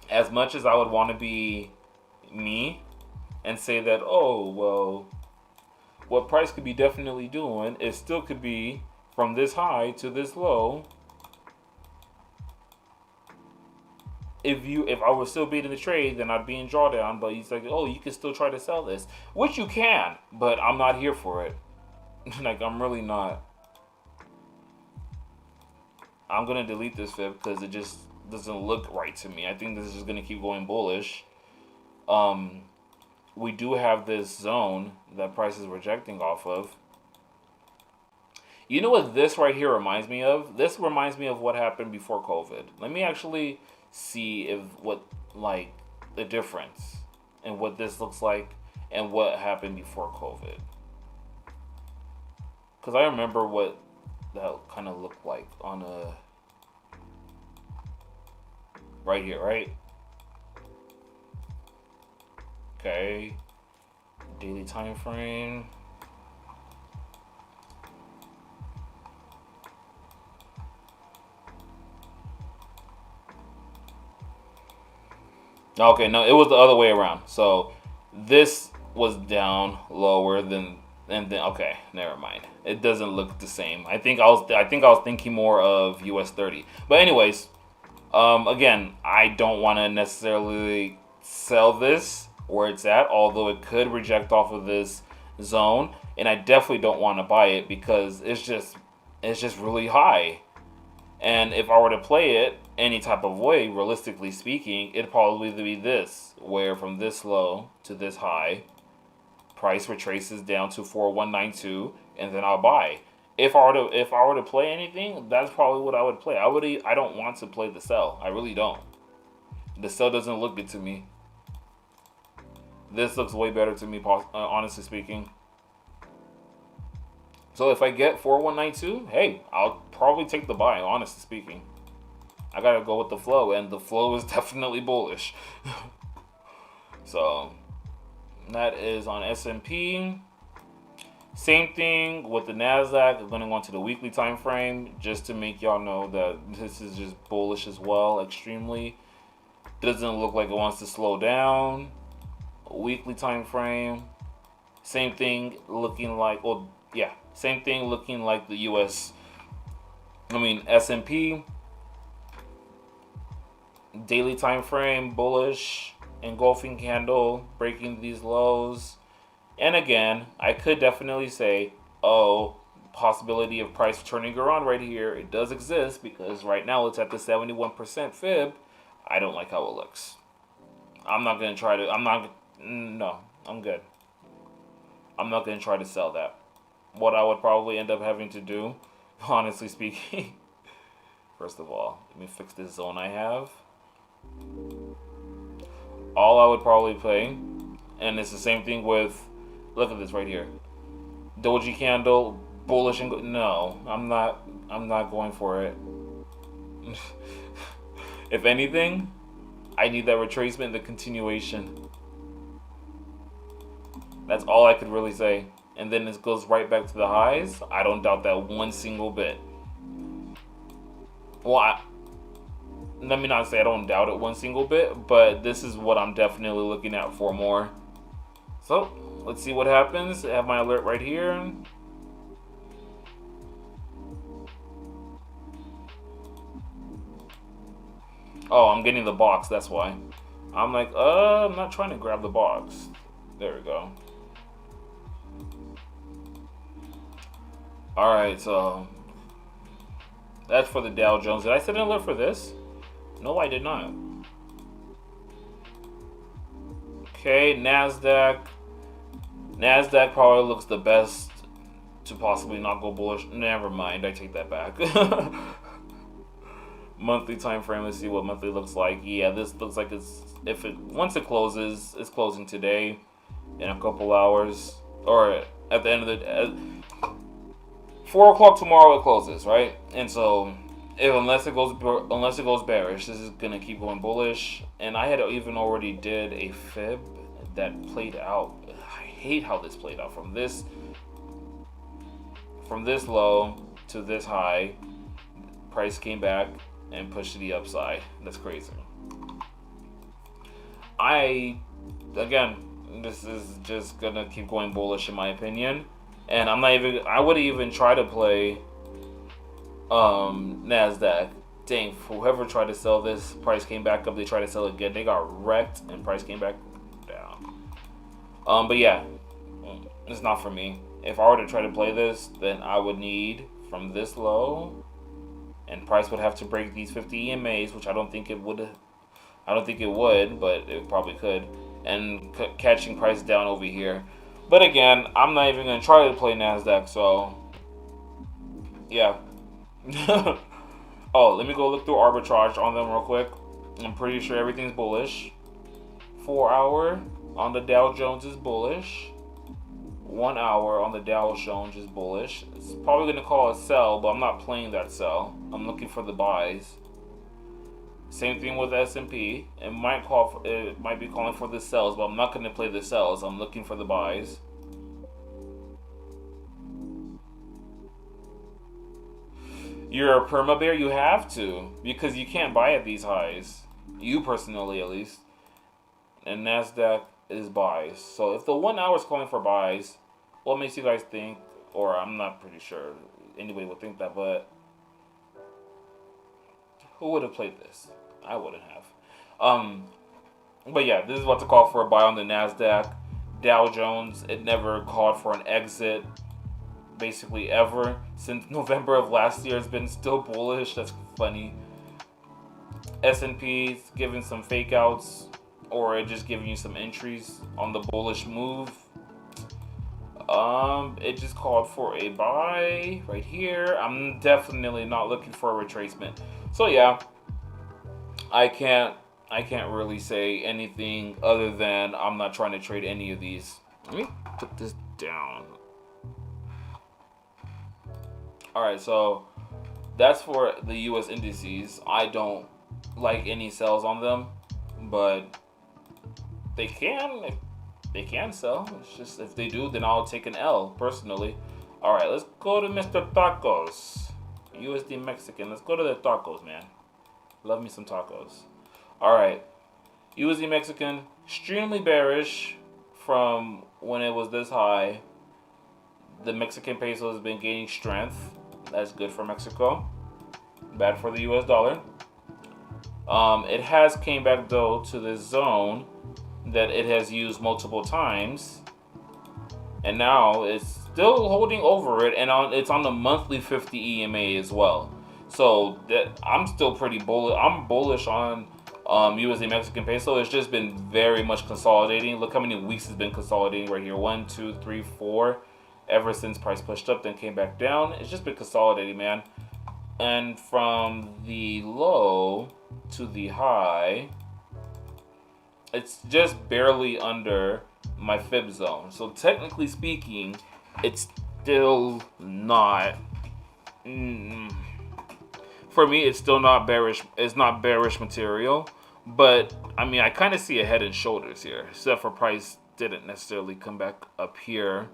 As much as I would want to be me and say that, oh, well, what price could be definitely doing, it still could be from this high to this low. If I was still beating the trade, then I'd be in drawdown. But he's like, oh, you can still try to sell this, which you can, but I'm not here for it. Like, I'm really not. I'm gonna delete this fib because it just doesn't look right to me. I think this is gonna keep going bullish. We do have this zone that price is rejecting off of. You know what this right here reminds me of? This reminds me of what happened before COVID. Let me actually see like the difference and what this looks like and what happened before COVID. Because I remember what that kind of looked like on a right here, right? Okay, daily time frame. Okay, no, it was the other way around. So this was down lower than, and then okay, never mind. It doesn't look the same. I think I was thinking more of US 30. But anyways, again, I don't want to necessarily sell this where it's at, although it could reject off of this zone, and I definitely don't want to buy it because it's just really high. And if I were to play it any type of way, realistically speaking, it'd probably be this, where from this low to this high, price retraces down to 4192, and then I'll buy. If I were to play anything, that's probably what I would play. I don't want to play the sell. I really don't. The sell doesn't look good to me. This looks way better to me, honestly speaking. So if I get 4192, hey, I'll probably take the buy, honestly speaking. I gotta go with the flow, and the flow is definitely bullish. So that is on S&P. Same thing with the NASDAQ. I'm gonna go into the weekly time frame just to make y'all know that this is just bullish as well, extremely. Doesn't look like it wants to slow down. Weekly time frame. Same thing looking like, well, yeah, same thing looking like the S&P. Daily time frame, bullish, engulfing candle, breaking these lows. And again, I could definitely say, oh, possibility of price turning around right here. It does exist because right now it's at the 71% fib. I don't like how it looks. I'm not going to try to, no, I'm good. I'm not going to try to sell that. What I would probably end up having to do, honestly speaking, first of all, let me fix this zone I have. All I would probably play, and it's the same thing with, look at this right here. Doji candle, bullish, and no, I'm not going for it. If anything, I need that retracement, the continuation. That's all I could really say. And then it goes right back to the highs. I don't doubt that one single bit. Well, let me not say I don't doubt it one single bit, but this is what I'm definitely looking at for more. So, let's see what happens. I have my alert right here. Oh, I'm getting the box, that's why. I'm like, I'm not trying to grab the box. There we go. Alright, so that's for the Dow Jones. Did I set an alert for this? No, I did not. Okay, NASDAQ. NASDAQ probably looks the best to possibly not go bullish. Never mind, I take that back. Monthly time frame, let's see what monthly looks like. Yeah, this looks like once it closes, it's closing today in a couple hours, or at the end of the 4 o'clock tomorrow it closes, right? And so unless it goes bearish, this is gonna keep going bullish. And I had even already did a fib that played out. I hate how this played out from this low to this high. Price came back and pushed to the upside. That's crazy. Again, this is just gonna keep going bullish in my opinion. And I wouldn't even try to play NASDAQ. Dang, whoever tried to sell this, price came back up, they tried to sell it again. They got wrecked and price came back down. But yeah, it's not for me. If I were to try to play this, then I would need from this low, and price would have to break these 50 EMAs, which I don't think it would, but it probably could, and catching price down over here. But again, I'm not even going to try to play NASDAQ, so yeah. Oh, let me go look through arbitrage on them real quick. I'm pretty sure everything's bullish. 4 hour on the Dow Jones is bullish. 1 hour on the Dow Jones is bullish. It's probably going to call a sell, but I'm not playing that sell. I'm looking for the buys. Same thing with S&P. It might be calling for the sells, but I'm not going to play the sells. I'm looking for the buys. You're a perma bear. You have to, because you can't buy at these highs. You personally, at least. And NASDAQ is buys. So if the 1 hour is calling for buys, what makes you guys think? Or I'm not pretty sure anybody would think that, but who would have played this? I wouldn't have. But yeah, this is what to call for a buy on the NASDAQ. Dow Jones, it never called for an exit, basically ever. Since November of last year, it's been still bullish. That's funny. S&P's giving some fake outs, or it just giving you some entries on the bullish move. It just called for a buy right here. I'm definitely not looking for a retracement. So yeah, I can't really say anything other than I'm not trying to trade any of these. Let me put this down. Alright, so that's for the US indices. I don't like any sells on them, but they can sell. It's just if they do, then I'll take an L personally. Alright, let's go to Mr. Tacos. USD Mexican. Let's go to the tacos, man. Love me some tacos. Alright. USD Mexican, extremely bearish from when it was this high. The Mexican peso has been gaining strength. That's good for Mexico. Bad for the US dollar. It has came back though to this zone that it has used multiple times, and now it's still holding over it, and it's on the monthly 50 EMA as well. So that I'm still pretty bullish. I'm bullish on USD Mexican peso. It's just been very much consolidating. Look how many weeks it's been consolidating right here. 1, 2, 3, 4. Ever since price pushed up, then came back down. It's just been consolidating, man. And from the low to the high, it's just barely under my fib zone. So technically speaking, it's still not, for me, it's still not bearish. It's not bearish material, but I mean, I kind of see a head and shoulders here, except for price didn't necessarily come back up here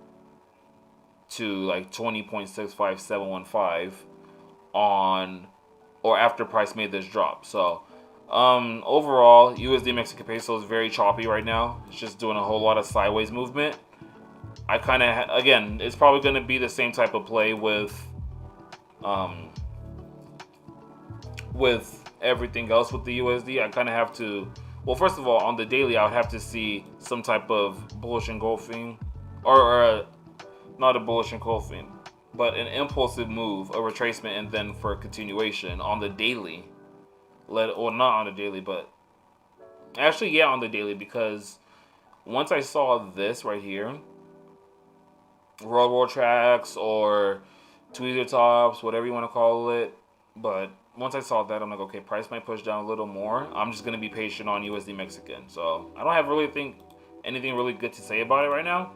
to like 20.65715 on or after price made this drop. So overall, USD Mexican peso is very choppy right now. It's just doing a whole lot of sideways movement. I kind of, again, it's probably going to be the same type of play with everything else with the USD. I kind of have to, well, first of all, on the daily, I would have to see some type of bullish engulfing, or not a bullish engulfing, but an impulsive move, a retracement, and then for a continuation on the daily. Well, not on the daily, but actually, yeah, on the daily, because once I saw this right here, roll tracks or tweezer tops, whatever you want to call it, but once I saw that, I'm like, okay, price might push down a little more. I'm just going to be patient on USD Mexican. So I don't have anything really good to say about it right now.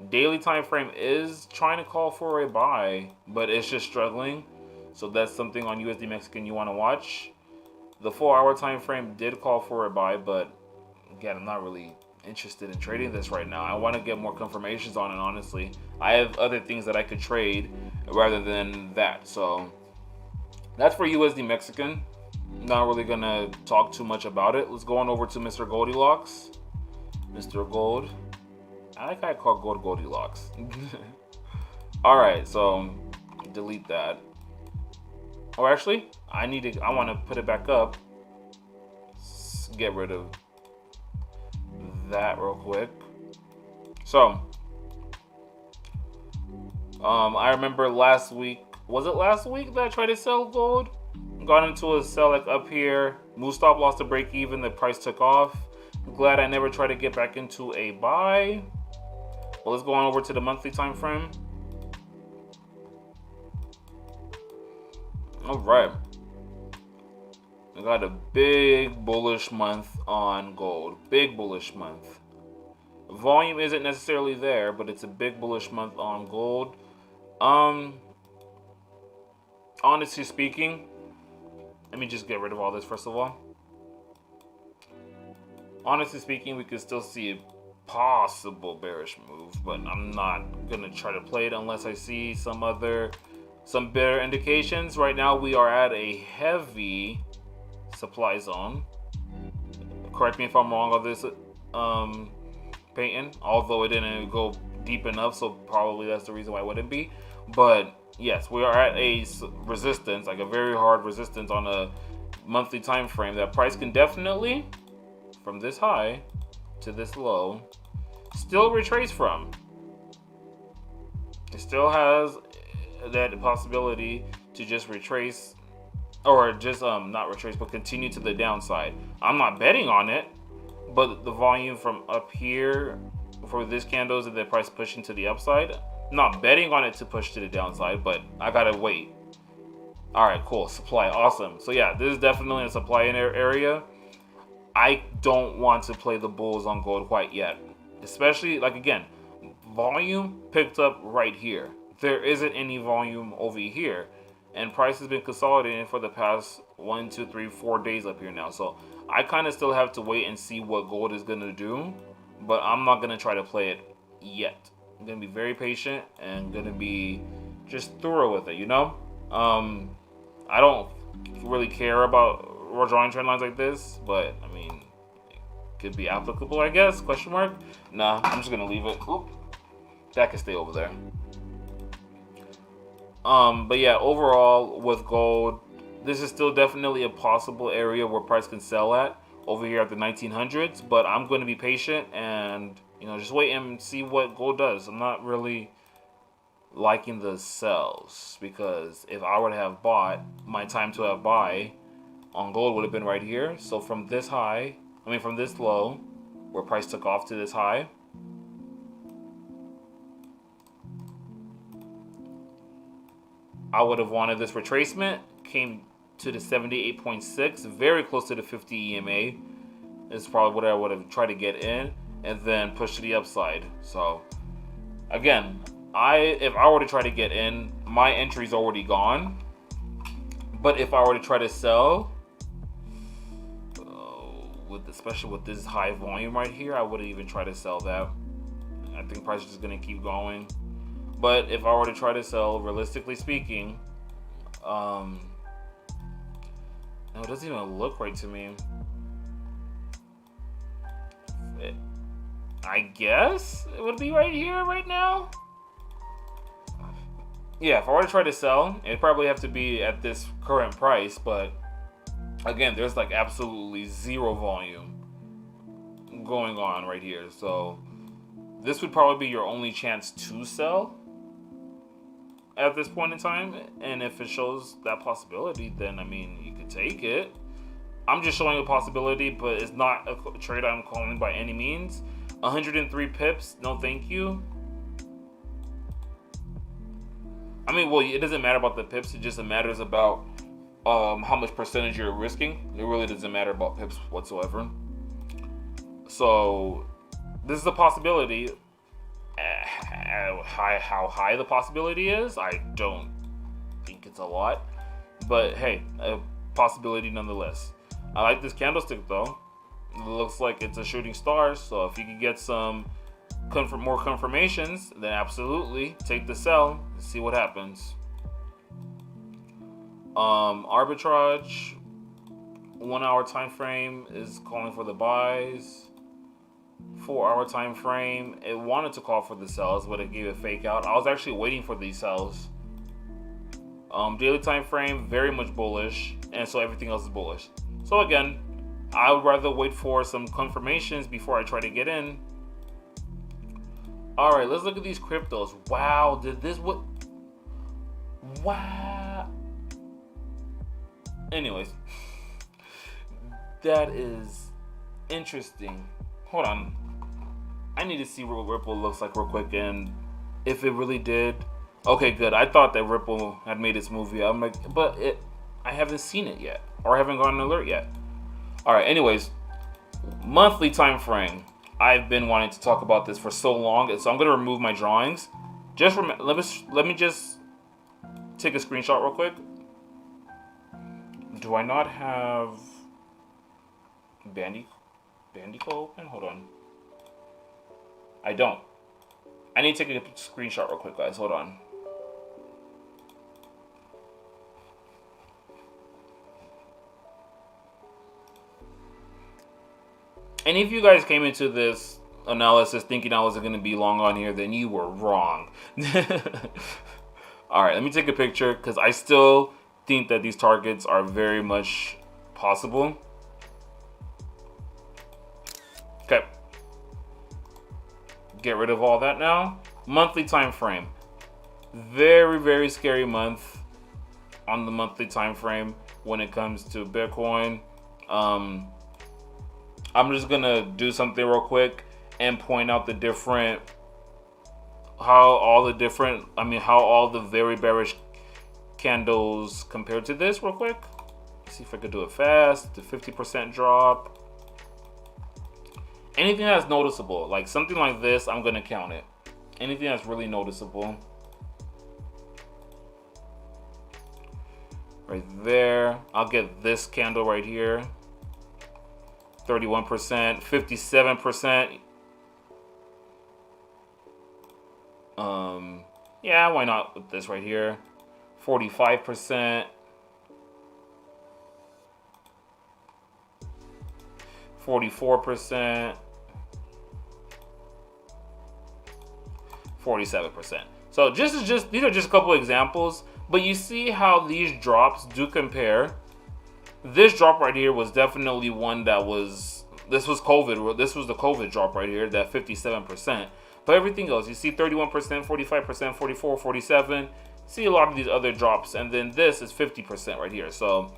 Daily time frame is trying to call for a buy, but it's just struggling. So that's something on USD Mexican you want to watch. The 4-hour time frame did call for a buy, but again, I'm not really interested in trading this right now. I want to get more confirmations on it, honestly. I have other things that I could trade rather than that. So that's for USD Mexican. Not really going to talk too much about it. Let's go on over to Mr. Goldilocks. Mr. Gold. I like how I call gold Goldilocks. Alright, so delete that. Or actually, I want to put it back up. Get rid of that real quick. So, I remember last week, was it last week that I tried to sell gold? Got into a sell like up here. Move stop loss to break even. The price took off. I'm glad I never tried to get back into a buy. Well, let's go on over to the monthly time frame. All right. We got a big bullish month on gold. Big bullish month. Volume isn't necessarily there, but it's a big bullish month on gold. Honestly speaking, let me just get rid of all this first of all. Honestly speaking, we could still see a possible bearish move, but I'm not gonna try to play it unless I see some better indications. Right now we are at a heavy supply zone. Correct me if I'm wrong on this, Peyton, although it didn't go deep enough, so probably that's the reason why it wouldn't be. But yes, we are at a resistance, like a very hard resistance on a monthly time frame that price can definitely, from this high to this low, still retrace from. It still has that possibility to just retrace, or just not retrace, but continue to the downside. I'm not betting on it, but the volume from up here for this candles and the price pushing to the upside, I'm not betting on it to push to the downside, but I gotta wait. All right, cool. Supply, awesome. So yeah, this is definitely a supply in area. I don't want to play the bulls on gold quite yet, especially, like, again, volume picked up right here. There isn't any volume over here, and price has been consolidating for the past 1, 2, 3, 4 days up here now. So I kind of still have to wait and see what gold is going to do, but I'm not going to try to play it yet. I'm going to be very patient and going to be just thorough with it, you know? I don't really care about drawing trend lines like this, but I mean, it could be applicable, I guess, question mark. Nah, I'm just gonna leave it. Oop, that can stay over there. But yeah, overall with gold, this is still definitely a possible area where price can sell at over here at the 1900s, but I'm going to be patient and, you know, just wait and see what gold does. I'm not really liking the sells, because if I were to have bought, my time to have buy on gold would have been right here. So from this high, from this low, where price took off to this high, I would have wanted this retracement, came to the 78.6, very close to the 50 EMA. Is probably what I would have tried to get in, and then push to the upside. So again, if I were to try to get in, my entry's already gone. But if I were to try to sell, especially with this high volume right here, I wouldn't even try to sell that. I think price is just gonna keep going. But if I were to try to sell, realistically speaking, no, it doesn't even look right to me. I guess it would be right here, right now. Yeah, if I were to try to sell, it'd probably have to be at this current price. But again, there's like absolutely zero volume going on right here. So this would probably be your only chance to sell at this point in time. And if it shows that possibility, then I mean, you could take it. I'm just showing a possibility, but it's not a trade I'm calling by any means. 103 pips, no thank you. I mean, well, it doesn't matter about the pips. It just matters about how much percentage you're risking. It really doesn't matter about pips whatsoever. So this is a possibility. How high the possibility is, I don't think it's a lot. But hey, a possibility nonetheless. I like this candlestick though. It looks like it's a shooting star. So if you can get some more confirmations, then absolutely take the sell and see what happens. Arbitrage, 1 hour time frame is calling for the buys. 4 hour time frame, it wanted to call for the sells, but it gave a fake out. I was actually waiting for these sells. Daily time frame, very much bullish, and so everything else is bullish. So again, I would rather wait for some confirmations before I try to get in. All right, let's look at these cryptos. Wow, did this what? Wow. Anyways, that is interesting. Hold on. I need to see what Ripple looks like real quick, and if it really did. Okay, good. I thought that Ripple had made its movie. I'm like, but I haven't seen it yet, or I haven't gotten an alert yet. All right. Anyways, monthly time frame. I've been wanting to talk about this for so long, so I'm gonna remove my drawings. Just let me just take a screenshot real quick. Do I not have Bandico open? Hold on. I don't. I need to take a screenshot real quick, guys. Hold on. And if you guys came into this analysis thinking I wasn't going to be long on here, then you were wrong. All right, let me take a picture because I still think that these targets are very much possible. Okay. Get rid of all that now. Monthly time frame. Very, very scary month on the monthly time frame when it comes to Bitcoin. I'm just gonna do something real quick and point out how all the very bearish candles compared to this real quick. Let's see if I could do it fast. The 50% drop. Anything that's noticeable, like something like this, I'm gonna count it. Anything that's really noticeable. Right there. I'll get this candle right here. 31%, 57%. Yeah, why not with this right here? 45%. 44%. 47%. So these are just a couple of examples, but you see how these drops do compare. This drop right here was definitely one that this was COVID. This was the COVID drop right here, that 57%. But everything else, you see 31%, 45%, 44, 47. See a lot of these other drops, and then this is 50% right here. So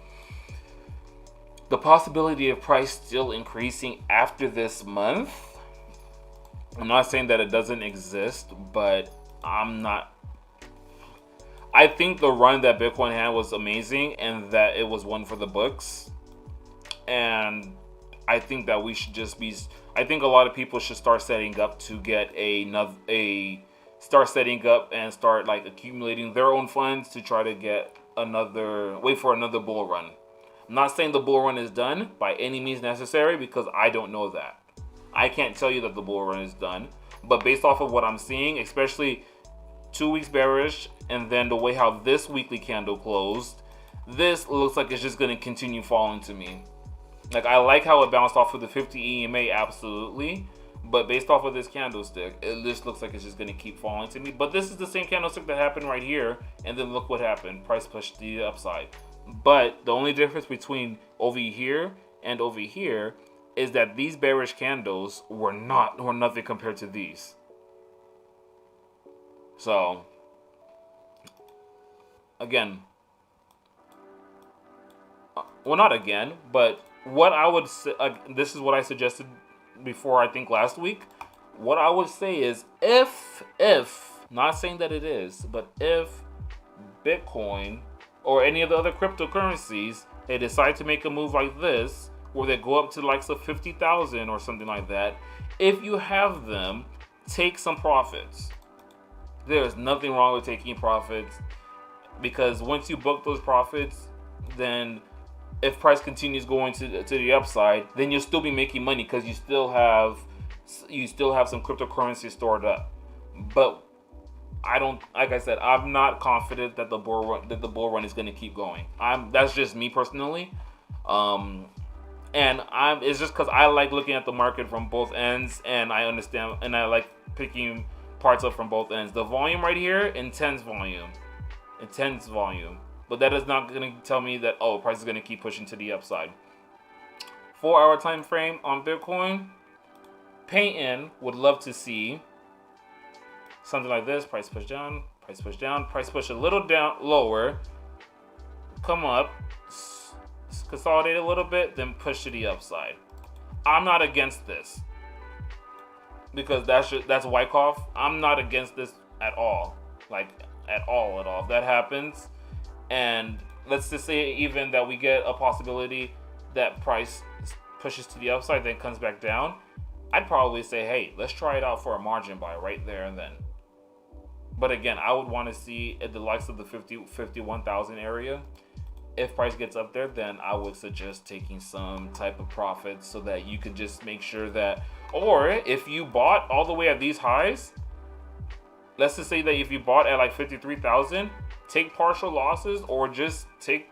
the possibility of price still increasing after this month, I'm not saying that it doesn't exist, but I think the run that Bitcoin had was amazing and that it was one for the books. And I think that we should I think a lot of people should start setting up to get start like accumulating their own funds to try to get wait for another bull run. I'm not saying the bull run is done by any means necessary because I don't know that. I can't tell you that the bull run is done. But based off of what I'm seeing, especially 2 weeks bearish, and then the way how this weekly candle closed, this looks like it's just going to continue falling to me. Like, I like how it bounced off of the 50 EMA, absolutely. But based off of this candlestick, it just looks like it's just going to keep falling to me. But this is the same candlestick that happened right here. And then look what happened. Price pushed the upside. But the only difference between over here and over here is that these bearish candles were nothing compared to these. So, again, well, not again, but what I would say, this is what I suggested before, I think last week. What I would say is if, not saying that it is, but if Bitcoin or any of the other cryptocurrencies, they decide to make a move like this, where they go up to the likes of 50,000 or something like that, if you have them, take some profits. There's nothing wrong with taking profits, because once you book those profits, then if price continues going to the upside, then you'll still be making money because you still have some cryptocurrency stored up. But I don't, like I said, I'm not confident that the bull run is going to keep going. That's just me personally. It's just because I like looking at the market from both ends, and I understand, and I like picking parts up from both ends. The volume right here, intense volume. But that is not going to tell me that, oh, price is going to keep pushing to the upside. 4-hour time frame on Bitcoin. Payton would love to see something like this. Price push down, price push down, price push a little down, lower, come up, consolidate a little bit, then push to the upside. I'm not against this, because that's Wyckoff. I'm not against this at all. Like, at all. If that happens, and let's just say even that we get a possibility that price pushes to the upside, then comes back down, I'd probably say, hey, let's try it out for a margin buy right there and then. But again, I would want to see at the likes of the 51,000 area. If price gets up there, then I would suggest taking some type of profit so that you could just make sure that, or if you bought all the way at these highs, let's just say that if you bought at like 53,000, take partial losses, or just take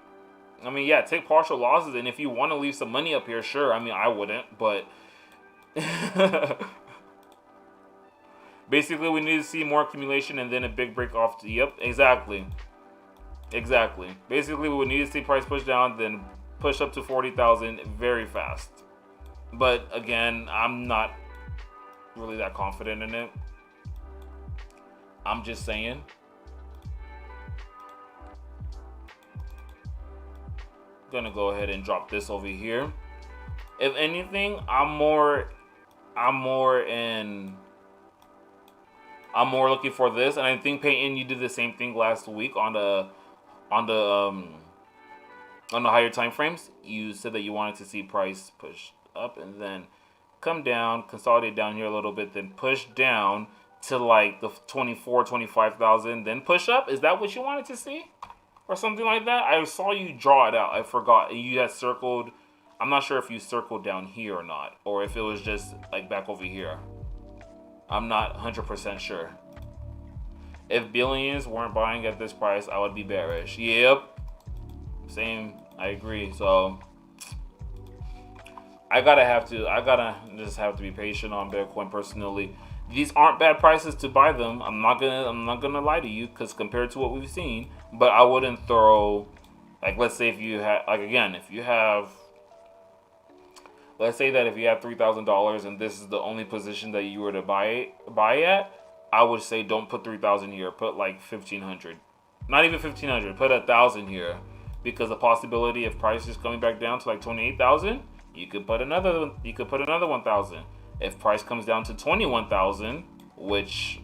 partial losses. And if you want to leave some money up here, sure. I mean, I wouldn't, but basically we need to see more accumulation and then a big break off to, yep, exactly. Basically we would need to see price push down, then push up to 40,000 very fast. But again, I'm not really that confident in it. I'm just saying. Gonna go ahead and drop this over here. If anything, I'm more looking for this, and I think Payton, you did the same thing last week on the higher time frames. You said that you wanted to see price push up and then come down, consolidate down here a little bit, then push down to like the 25,000, then push up. Is that what you wanted to see? Or something like that? I saw you draw it out. I forgot. You had circled. I'm not sure if you circled down here or not, or if it was just like back over here. I'm not 100% sure. If billions weren't buying at this price, I would be bearish. Yep. Same. I agree. So I gotta just have to be patient on Bitcoin personally. These aren't bad prices to buy them. I'm not gonna lie to you, because compared to what we've seen, but I wouldn't throw, like, let's say if you have, like, again, if you have, let's say that if you have $3,000 and this is the only position that you were to buy at, I would say don't put 3,000 here. Put like 1,500. Not even 1,500. Put 1,000 here, because the possibility of prices coming back down to like 28,000, you could put another 1,000. If price comes down to 21,000, which,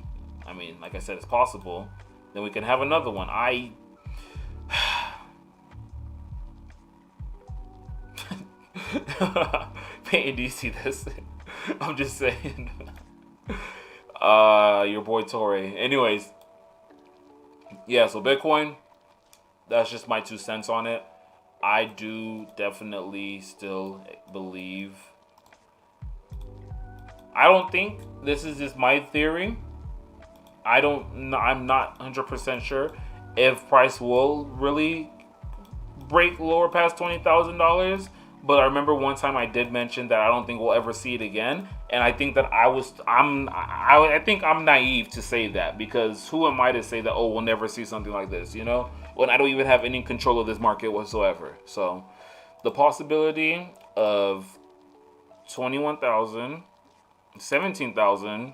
I mean, like I said, it's possible, then we can have another one. Payton, do you see this? I'm just saying. Your boy Torre. Anyways, yeah, so Bitcoin, that's just my 2 cents on it. I do definitely still believe. I don't think, this is just my theory, I'm not 100% sure if price will really break lower past $20,000. But I remember one time I did mention that I don't think we'll ever see it again, and I think that I think I'm naive to say that, because who am I to say that, oh, we'll never see something like this, you know, when I don't even have any control of this market whatsoever. So the possibility of 21,000, 17,000,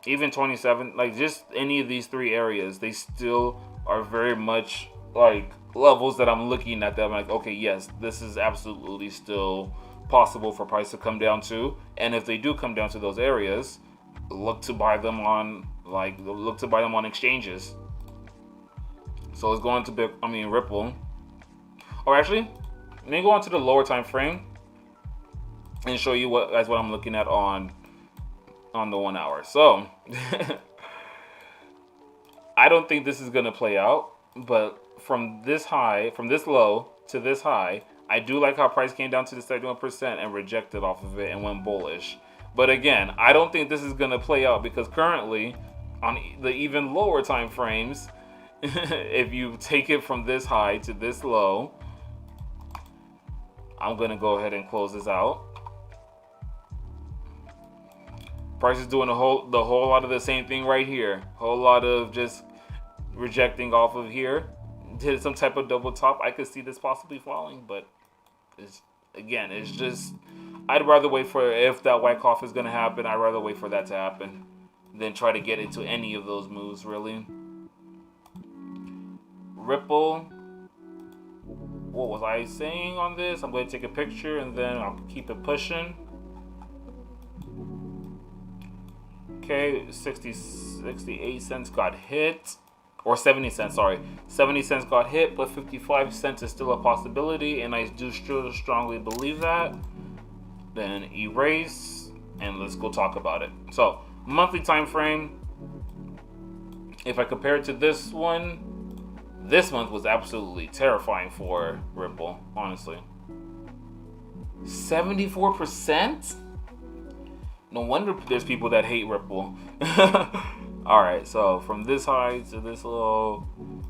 even 27, like just any of these three areas, they still are very much like levels that I'm looking at that I'm like, okay, yes, this is absolutely still possible for price to come down to. And if they do come down to those areas, look to buy them on exchanges. So let's go on to Ripple. Or actually, let me go on to the lower time frame and show you what I'm looking at on the 1 hour. So I don't think this is gonna play out, but from this low to this high, I do like how price came down to the 71% and rejected off of it and went bullish. But again, I don't think this is gonna play out, because currently on the even lower time frames, if you take it from this high to this low, I'm gonna go ahead and close this out. Price is doing the whole lot of the same thing right here. Whole lot of just rejecting off of here. Did some type of double top. I could see this possibly falling, but it's just, I'd rather wait for, if that white cough is gonna happen, I'd rather wait for that to happen than try to get into any of those moves, really. Ripple, what was I saying on this? I'm going to take a picture and then I'll keep it pushing. Okay, 68 cents got hit, or 70 cents, sorry. 70 cents got hit, but 55 cents is still a possibility, and I do still strongly believe that. Then erase, and let's go talk about it. So, monthly time frame, if I compare it to this one, this month was absolutely terrifying for Ripple, honestly. 74%? No wonder there's people that hate Ripple. Alright, so from this high to this low,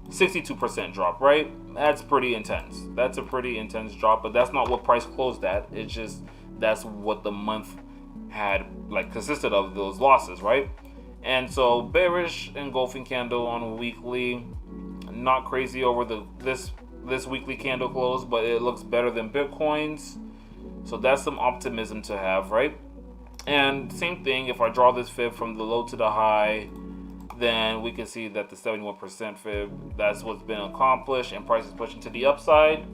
62% drop, right? That's pretty intense. That's a pretty intense drop, but that's not what price closed at. It's just, that's what the month had, like, consisted of, those losses, right? And so bearish engulfing candle on a weekly. Not crazy over this weekly candle close, but it looks better than Bitcoin's. So that's some optimism to have, right? And same thing, if I draw this fib from the low to the high, then we can see that the 71% fib, that's what's been accomplished, and price is pushing to the upside.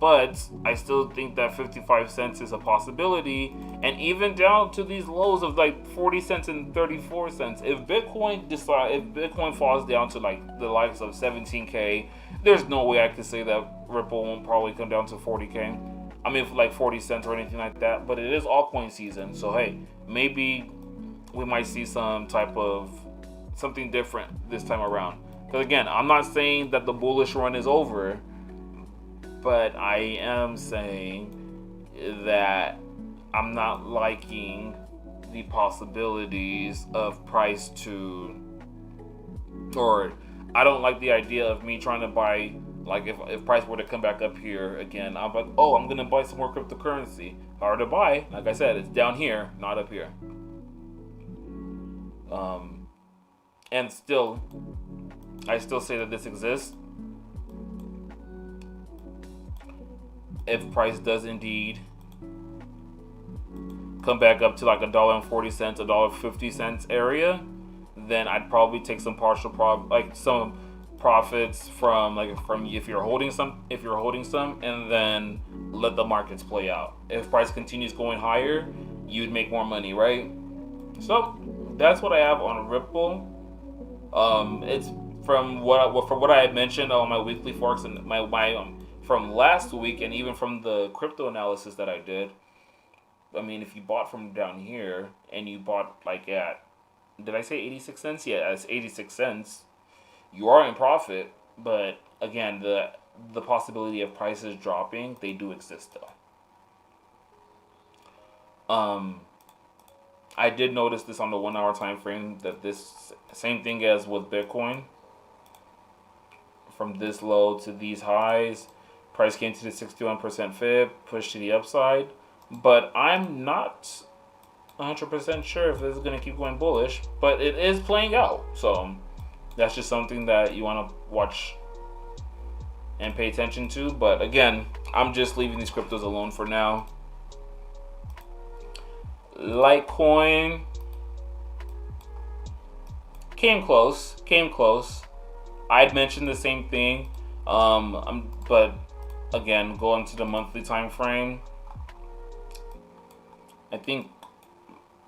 But I still think that 55 cents is a possibility, and even down to these lows of like 40 cents and 34 cents. If Bitcoin falls down to like the likes of 17K, there's no way I could say that Ripple won't probably come down to 40K. I mean, for like 40 cents or anything like that. But it is altcoin season, so hey, maybe we might see some type of something different this time around. Because again, I'm not saying that the bullish run is over, but I am saying that I'm not liking the possibilities of price to, or I don't like the idea of me trying to buy, like if price were to come back up here again, I'm like, oh, I'm going to buy some more cryptocurrency. Hard to buy. Like I said, it's down here, not up here. And still, I still say that this exists. If price does indeed come back up to like $1.40, $1.50 area, then I'd probably take some some profits from if you're holding some, and then let the markets play out. If price continues going higher, you'd make more money, right? So that's what I have on Ripple. It's from what I had mentioned on my weekly Forex and my from last week, and even from the crypto analysis that I did. I mean, if you bought from down here and you bought like at, did I say 86 cents? Yeah, it's 86 cents. You are in profit, but again, the possibility of prices dropping, they do exist though. I did notice this on the 1 hour time frame, that this same thing as with Bitcoin, from this low to these highs, price came to the 61% fib, pushed to the upside, but I'm not 100% sure if this is going to keep going bullish, but it is playing out. So that's just something that you want to watch and pay attention to. But again, I'm just leaving these cryptos alone for now. Litecoin came close. I'd mentioned the same thing, but again, going to the monthly time frame, I think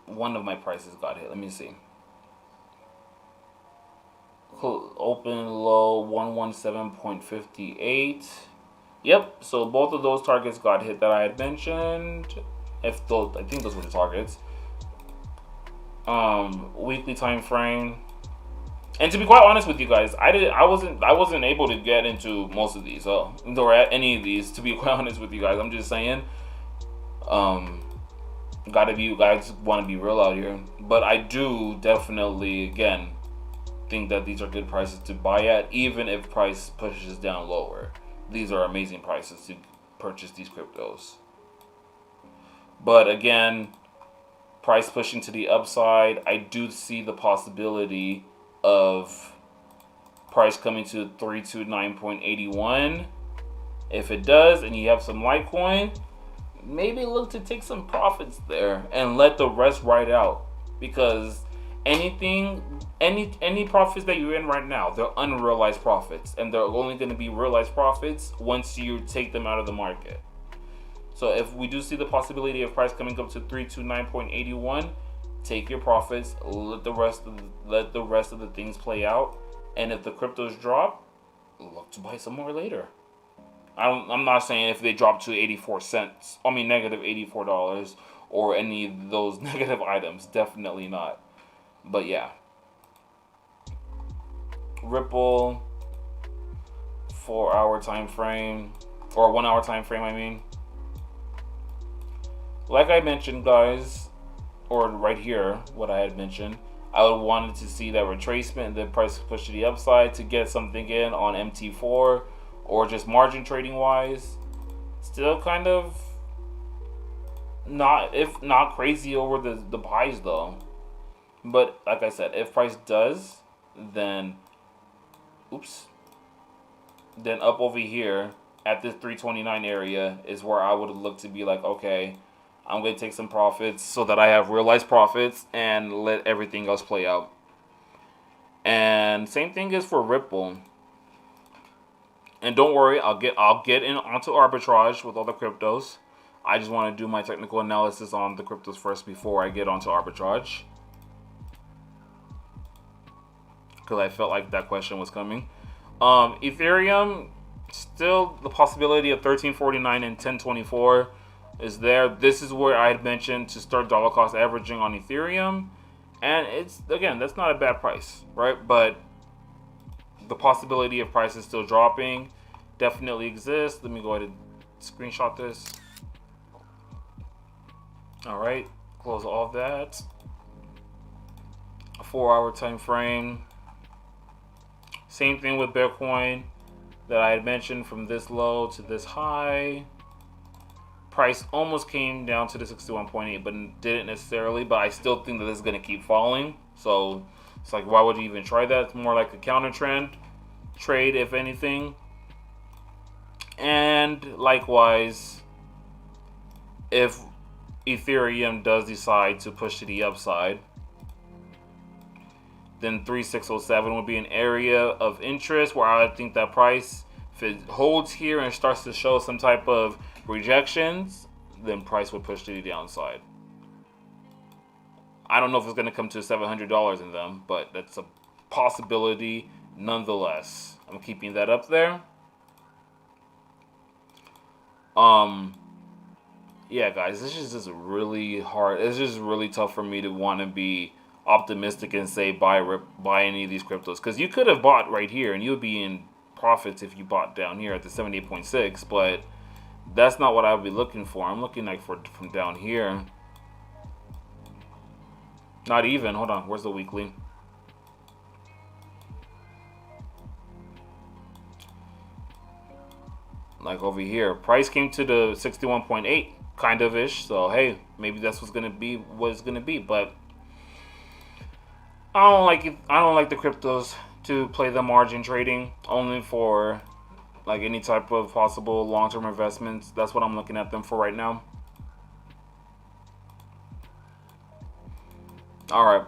one of my prices got hit. Let me see. Open low 117.58. Yep. So both of those targets got hit that I had mentioned. I think those were the targets. Weekly time frame. And to be quite honest with you guys, I wasn't able to get into most of these, or at any of these. To be quite honest with you guys, I'm just saying. You guys want to be real out here, but I do definitely again think that these are good prices to buy at, even if price pushes down lower. These are amazing prices to purchase these cryptos. But again, price pushing to the upside, I do see the possibility of price coming to 329.81. If it does, and you have some Litecoin, maybe look to take some profits there and let the rest ride out, because any profits that you're in right now, they're unrealized profits, and they're only going to be realized profits once you take them out of the market. So if we do see the possibility of price coming up to 329.81, take your profits, let the rest of the things play out, and if the cryptos drop, look to buy some more later. I'm not saying if they drop to 84 cents, negative $84, or any of those negative items, definitely not. But yeah. Ripple, 4 hour time frame, or 1 hour time frame, I mean. Like I mentioned, guys, or right here, what I had mentioned, I would wanted to see that retracement and then price push to the upside to get something in on MT4, or just margin trading wise. Still kind of not crazy over the buys though. But like I said, if price does, then up over here at this 329 area is where I would look to be like, okay, I'm going to take some profits so that I have realized profits and let everything else play out. And same thing is for Ripple. And don't worry, I'll get in onto arbitrage with all the cryptos. I just want to do my technical analysis on the cryptos first before I get onto arbitrage, because I felt like that question was coming. Ethereum, still the possibility of 1349 and 1024 is there. This is where I had mentioned to start dollar cost averaging on Ethereum, and it's, again, that's not a bad price, right? But the possibility of prices still dropping definitely exists. Let me go ahead and screenshot this. All right, close all of that. A 4 hour time frame. Same thing with Bitcoin that I had mentioned, from this low to this high. Price almost came down to the 61.8, but didn't necessarily. But I still think that this is going to keep falling. So it's like, why would you even try that? It's more like a counter trend trade, if anything. And likewise, if Ethereum does decide to push to the upside, then 3607 would be an area of interest where I think that price, if it holds here and starts to show some type of rejections, then price would push to the downside. I don't know if it's going to come to $700 in them, but that's a possibility nonetheless. I'm keeping that up there. Yeah, guys, this is just really hard. It's just really tough for me to want to be optimistic and say buy any of these cryptos, because you could have bought right here and you would be in profits if you bought down here at the 78.6, but that's not what I would be looking for. I'm looking like from down here Not even. Hold on. Where's the weekly? Like over here, price came to the 61.8 kind of ish. So hey, maybe that's what's gonna be what it's gonna be. But I don't like it. I don't like the cryptos to play the margin trading only for like any type of possible long-term investments. That's what I'm looking at them for right now. All right,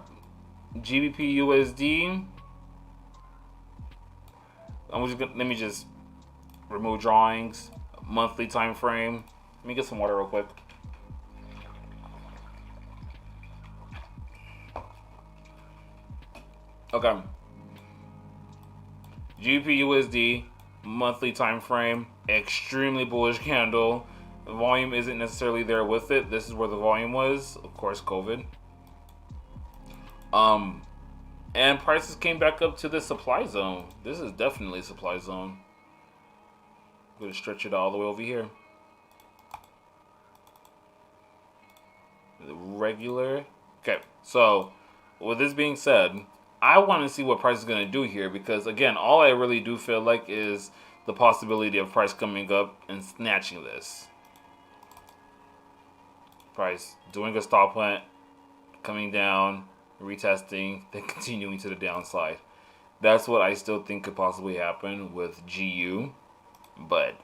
GBPUSD. Let me just remove drawings. Monthly time frame. Let me get some water real quick. Okay. GBPUSD monthly time frame. Extremely bullish candle. The volume isn't necessarily there with it. This is where the volume was. Of course, COVID. And prices came back up to the supply zone. This is definitely supply zone. I'm going to stretch it all the way over here. The regular. Okay, so with this being said, I want to see what price is going to do here because, again, all I really do feel like is the possibility of price coming up and snatching this. Price doing a stop plant, coming down, retesting, then continuing to the downside. That's what I still think could possibly happen with GU, but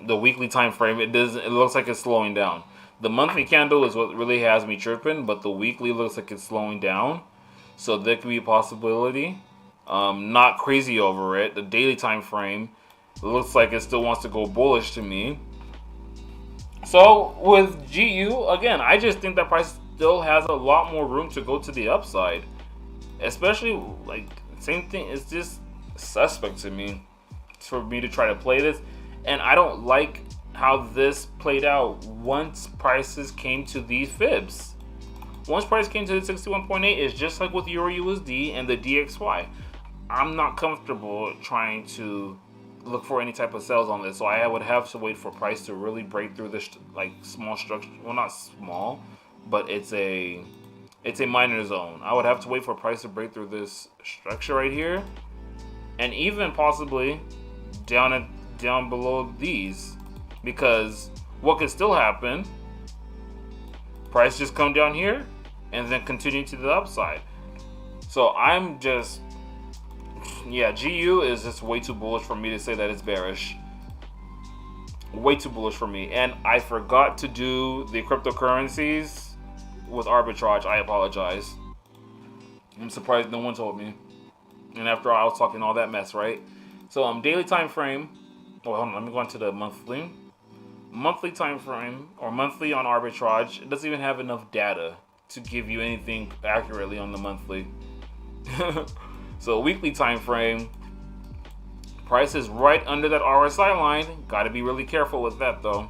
the weekly time frame, it looks like it's slowing down. The monthly candle is what really has me tripping, but the weekly looks like it's slowing down, so there could be a possibility. Not crazy over it. The daily time frame looks like it still wants to go bullish to me. So with GU, again, I just think that price still has a lot more room to go to the upside, especially like same thing. It's just suspect to me for me to try to play this, and I don't like how this played out once prices came to these fibs. Once price came to the 61.8, it's just like with EURUSD and the DXY. I'm not comfortable trying to look for any type of sales on this, so I would have to wait for price to really break through this like small structure. Well, not small, but it's a minor zone. I would have to wait for price to break through this structure right here, and even possibly down below these, because what could still happen, price just come down here and then continue to the upside. So I'm just, yeah, GU is just way too bullish for me to say that it's bearish. Way too bullish for me. And I forgot to do the cryptocurrencies with arbitrage. I apologize. I'm surprised no one told me. And after all, I was talking all that mess, right? So daily time frame. Oh, hold on, let me go into the monthly. Monthly time frame, or monthly on arbitrage, it doesn't even have enough data to give you anything accurately on the monthly. So weekly time frame, price is right under that RSI line. Got to be really careful with that though.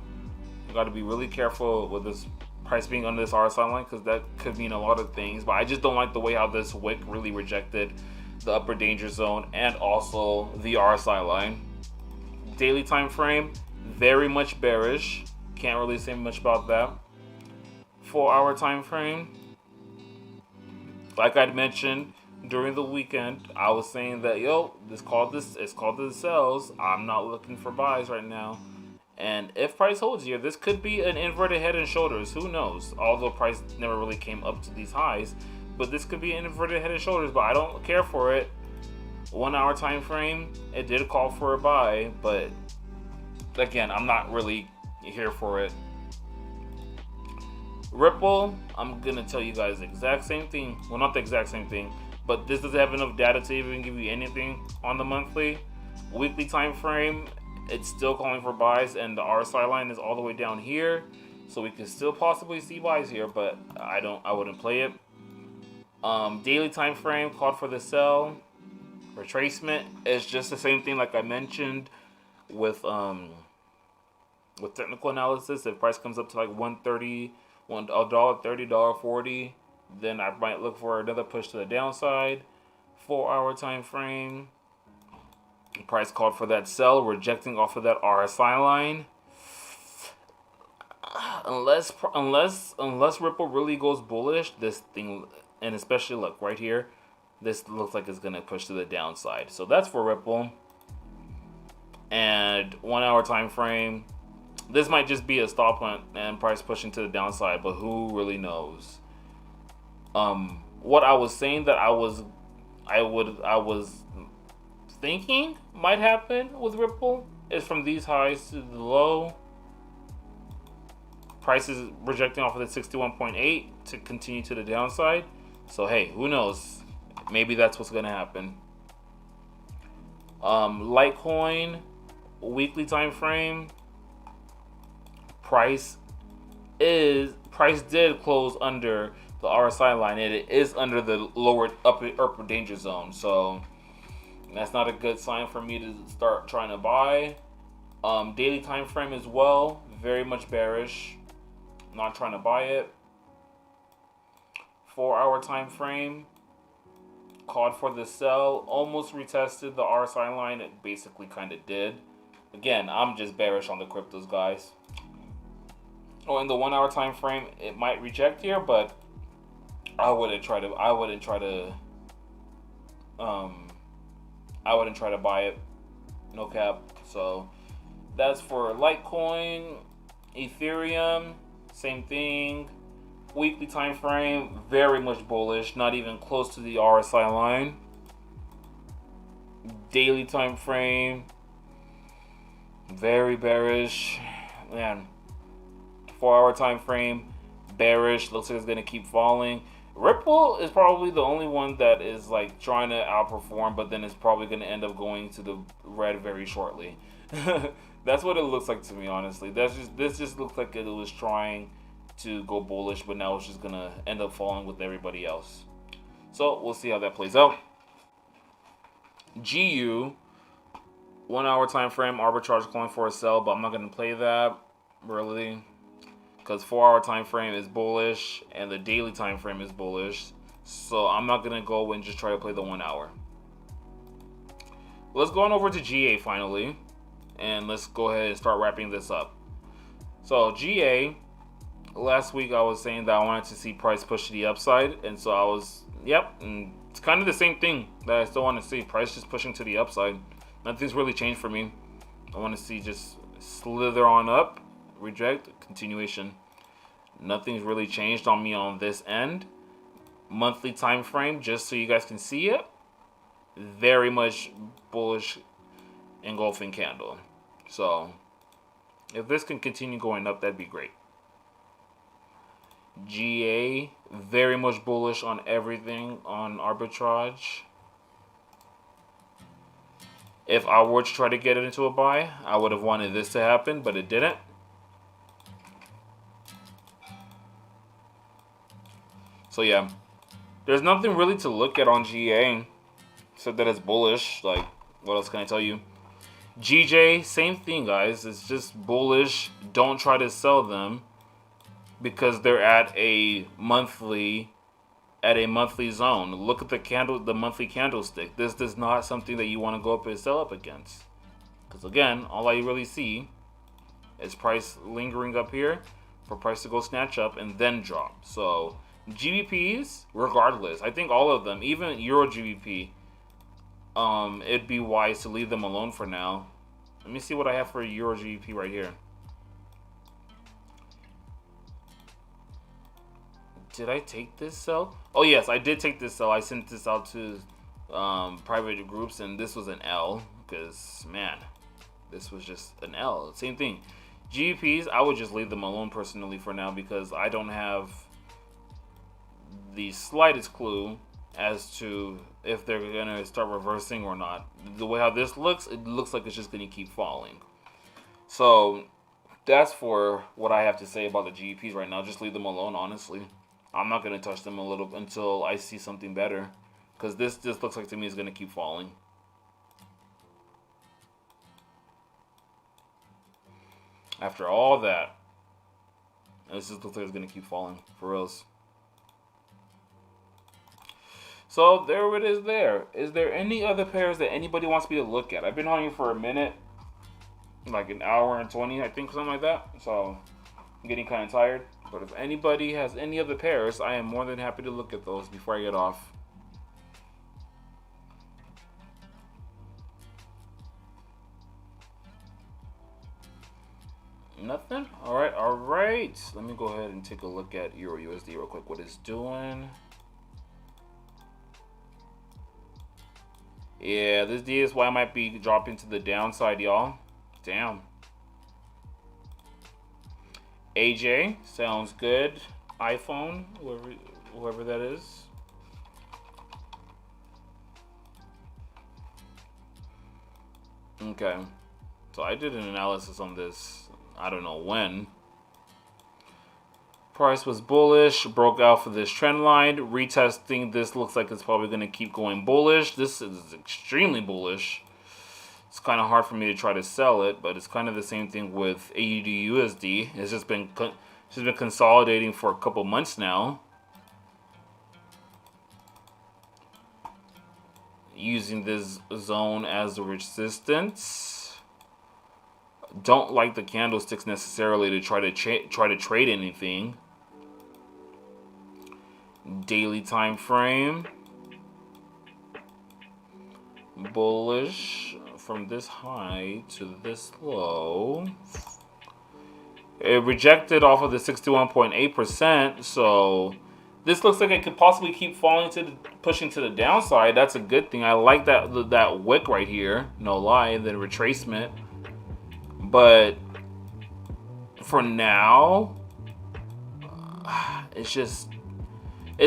Got to be really careful with this price being under this RSI line, because that could mean a lot of things. But I just don't like the way how this wick really rejected the upper danger zone and also the RSI line. Daily time frame, very much bearish. Can't really say much about that. 4-hour time frame, like I'd mentioned during the weekend, I was saying that it's called the sells. I'm not looking for buys right now. And if price holds here, this could be an inverted head and shoulders. Who knows? Although price never really came up to these highs, but this could be an inverted head and shoulders. But I don't care for it. 1-hour time frame, it did call for a buy, but again, I'm not really here for it. Ripple, I'm gonna tell you guys the exact same thing. Well, not the exact same thing, but this doesn't have enough data to even give you anything on the monthly. Weekly time frame, it's still calling for buys, and the RSI line is all the way down here, so we could still possibly see buys here, but I wouldn't play it. Daily time frame called for the sell. Retracement is just the same thing like I mentioned with technical analysis. If price comes up to like $1.30, $1.30, $1.40, then I might look for another push to the downside. 4-hour time frame, price called for that sell, rejecting off of that RSI line. unless Ripple really goes bullish, this thing, and especially look right here, this looks like it's gonna push to the downside. So that's for Ripple. And 1 hour time frame, this might just be a stop and price pushing to the downside, but who really knows? What I was saying that I was thinking might happen with Ripple is from these highs to the low. Price is rejecting off of the 61.8 to continue to the downside. So hey, who knows? Maybe that's what's gonna happen. Litecoin weekly time frame. Price did close under the RSI line, and it is under the lower upper danger zone. So that's not a good sign for me to start trying to buy. Daily time frame as well, very much bearish. Not trying to buy it. 4 hour time frame, called for the sell, almost retested the RSI line. It basically kind of did. Again, I'm just bearish on the cryptos, guys. Oh, in the 1 hour time frame, it might reject here, but I wouldn't try to buy it. No cap. So that's for Litecoin. Ethereum, same thing. Weekly time frame, very much bullish, not even close to the RSI line. Daily time frame, very bearish. Man, 4 hour time frame, bearish. Looks like it's gonna keep falling. Ripple is probably the only one that is like trying to outperform, but then it's probably gonna end up going to the red very shortly. That's what it looks like to me, honestly. This just looks like it was trying to go bullish, but now it's just gonna end up falling with everybody else. So we'll see how that plays out. GU 1 hour time frame, arbitrage calling for a sell, but I'm not gonna play that really, because 4 hour time frame is bullish and the daily time frame is bullish. So I'm not gonna go and just try to play the 1 hour. Let's go on over to GA finally, and let's go ahead and start wrapping this up. So GA, last week I was saying that I wanted to see price push to the upside, and so I was, and it's kind of the same thing that I still want to see. Price just pushing to the upside. Nothing's really changed for me. I want to see just slither on up, reject, continuation. Nothing's really changed on me on this end. Monthly time frame, just so you guys can see it, very much bullish engulfing candle. So if this can continue going up, that'd be great. GA, very much bullish on everything on arbitrage. If I were to try to get it into a buy, I would have wanted this to happen, but it didn't. So yeah, there's nothing really to look at on GA except that it's bullish. Like, what else can I tell you? GJ, same thing, guys. It's just bullish. Don't try to sell them, because they're at a monthly zone. Look at the monthly candlestick. This is not something that you want to go up and sell up against, because again, all I really see is price lingering up here for price to go snatch up and then drop. So GBPs, regardless, I think all of them, even EURGBP, it'd be wise to leave them alone for now. Let me see what I have for EURGBP right here. Did I take this sell? Oh yes, I did take this sell. I sent this out to private groups, and this was an L, because man, this was just an L. Same thing. GBPs, I would just leave them alone personally for now, because I don't have the slightest clue as to if they're gonna start reversing or not. The way how this looks, it looks like it's just gonna keep falling. So that's for what I have to say about the GBPs right now. Just leave them alone, honestly. I'm not going to touch them a little until I see something better, because this just looks like to me is going to keep falling. After all that, this just looks like it's going to keep falling for reals. So there it is there. Is there any other pairs that anybody wants me to look at? I've been on here for a minute, like an hour and 20, I think, something like that. So I'm getting kind of tired. But if anybody has any other pairs, I am more than happy to look at those before I get off. Nothing? Alright, alright. Let me go ahead and take a look at EURUSD real quick. What it's doing. Yeah, this DSY might be dropping to the downside, y'all. Damn. AJ, sounds good. iPhone, whoever that is. Okay. So I did an analysis on this, I don't know when. Price was bullish, broke out for this trend line. Retesting this looks like it's probably going to keep going bullish. This is extremely bullish. It's kind of hard for me to try to sell it, but it's kind of the same thing with AUDUSD. It's just been consolidating for a couple months now. Using this zone as a resistance. Don't like the candlesticks necessarily to try to trade anything. Daily time frame. Bullish from this high to this low. It rejected off of the 61.8%, so this looks like it could possibly keep falling pushing to the downside. That's a good thing. I like that wick right here, no lie, the retracement. But for now, it's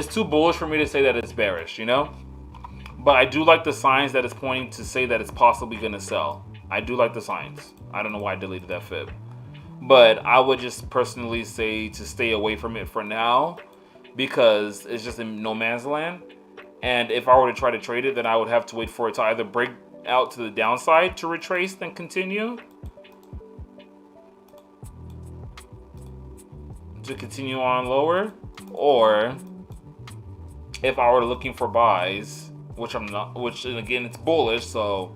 too bullish for me to say that it's bearish, you know? But I do like the signs that it's pointing to say that it's possibly going to sell. I do like the signs. I don't know why I deleted that fib. But I would just personally say to stay away from it for now, because it's just in no man's land. And if I were to try to trade it, then I would have to wait for it to either break out to the downside to retrace, then continue. To continue on lower. Or if I were looking for buys, which I'm not, which again, it's bullish, so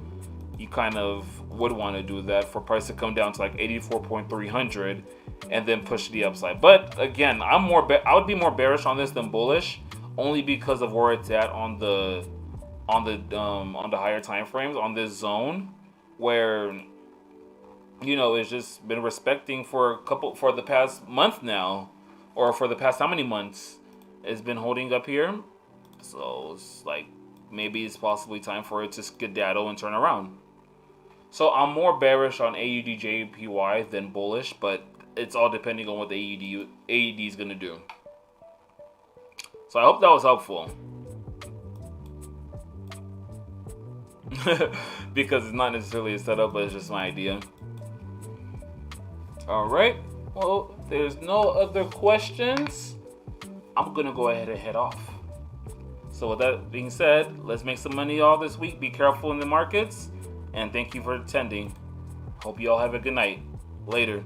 you kind of would want to do that for price to come down to like 84.300 and then push the upside. But again, I would be more bearish on this than bullish, only because of where it's at on the higher time frames on this zone, where you know it's just been respecting for the past month now, or for the past how many months it's been holding up here. So it's like maybe it's possibly time for it to skedaddle and turn around. So I'm more bearish on AUDJPY than bullish, but it's all depending on what the AUD is going to do. So I hope that was helpful. Because it's not necessarily a setup, but it's just my idea. Alright, well, if there's no other questions, I'm going to go ahead and head off. So with that being said, let's make some money all this week. Be careful in the markets. And thank you for attending. Hope you all have a good night. Later.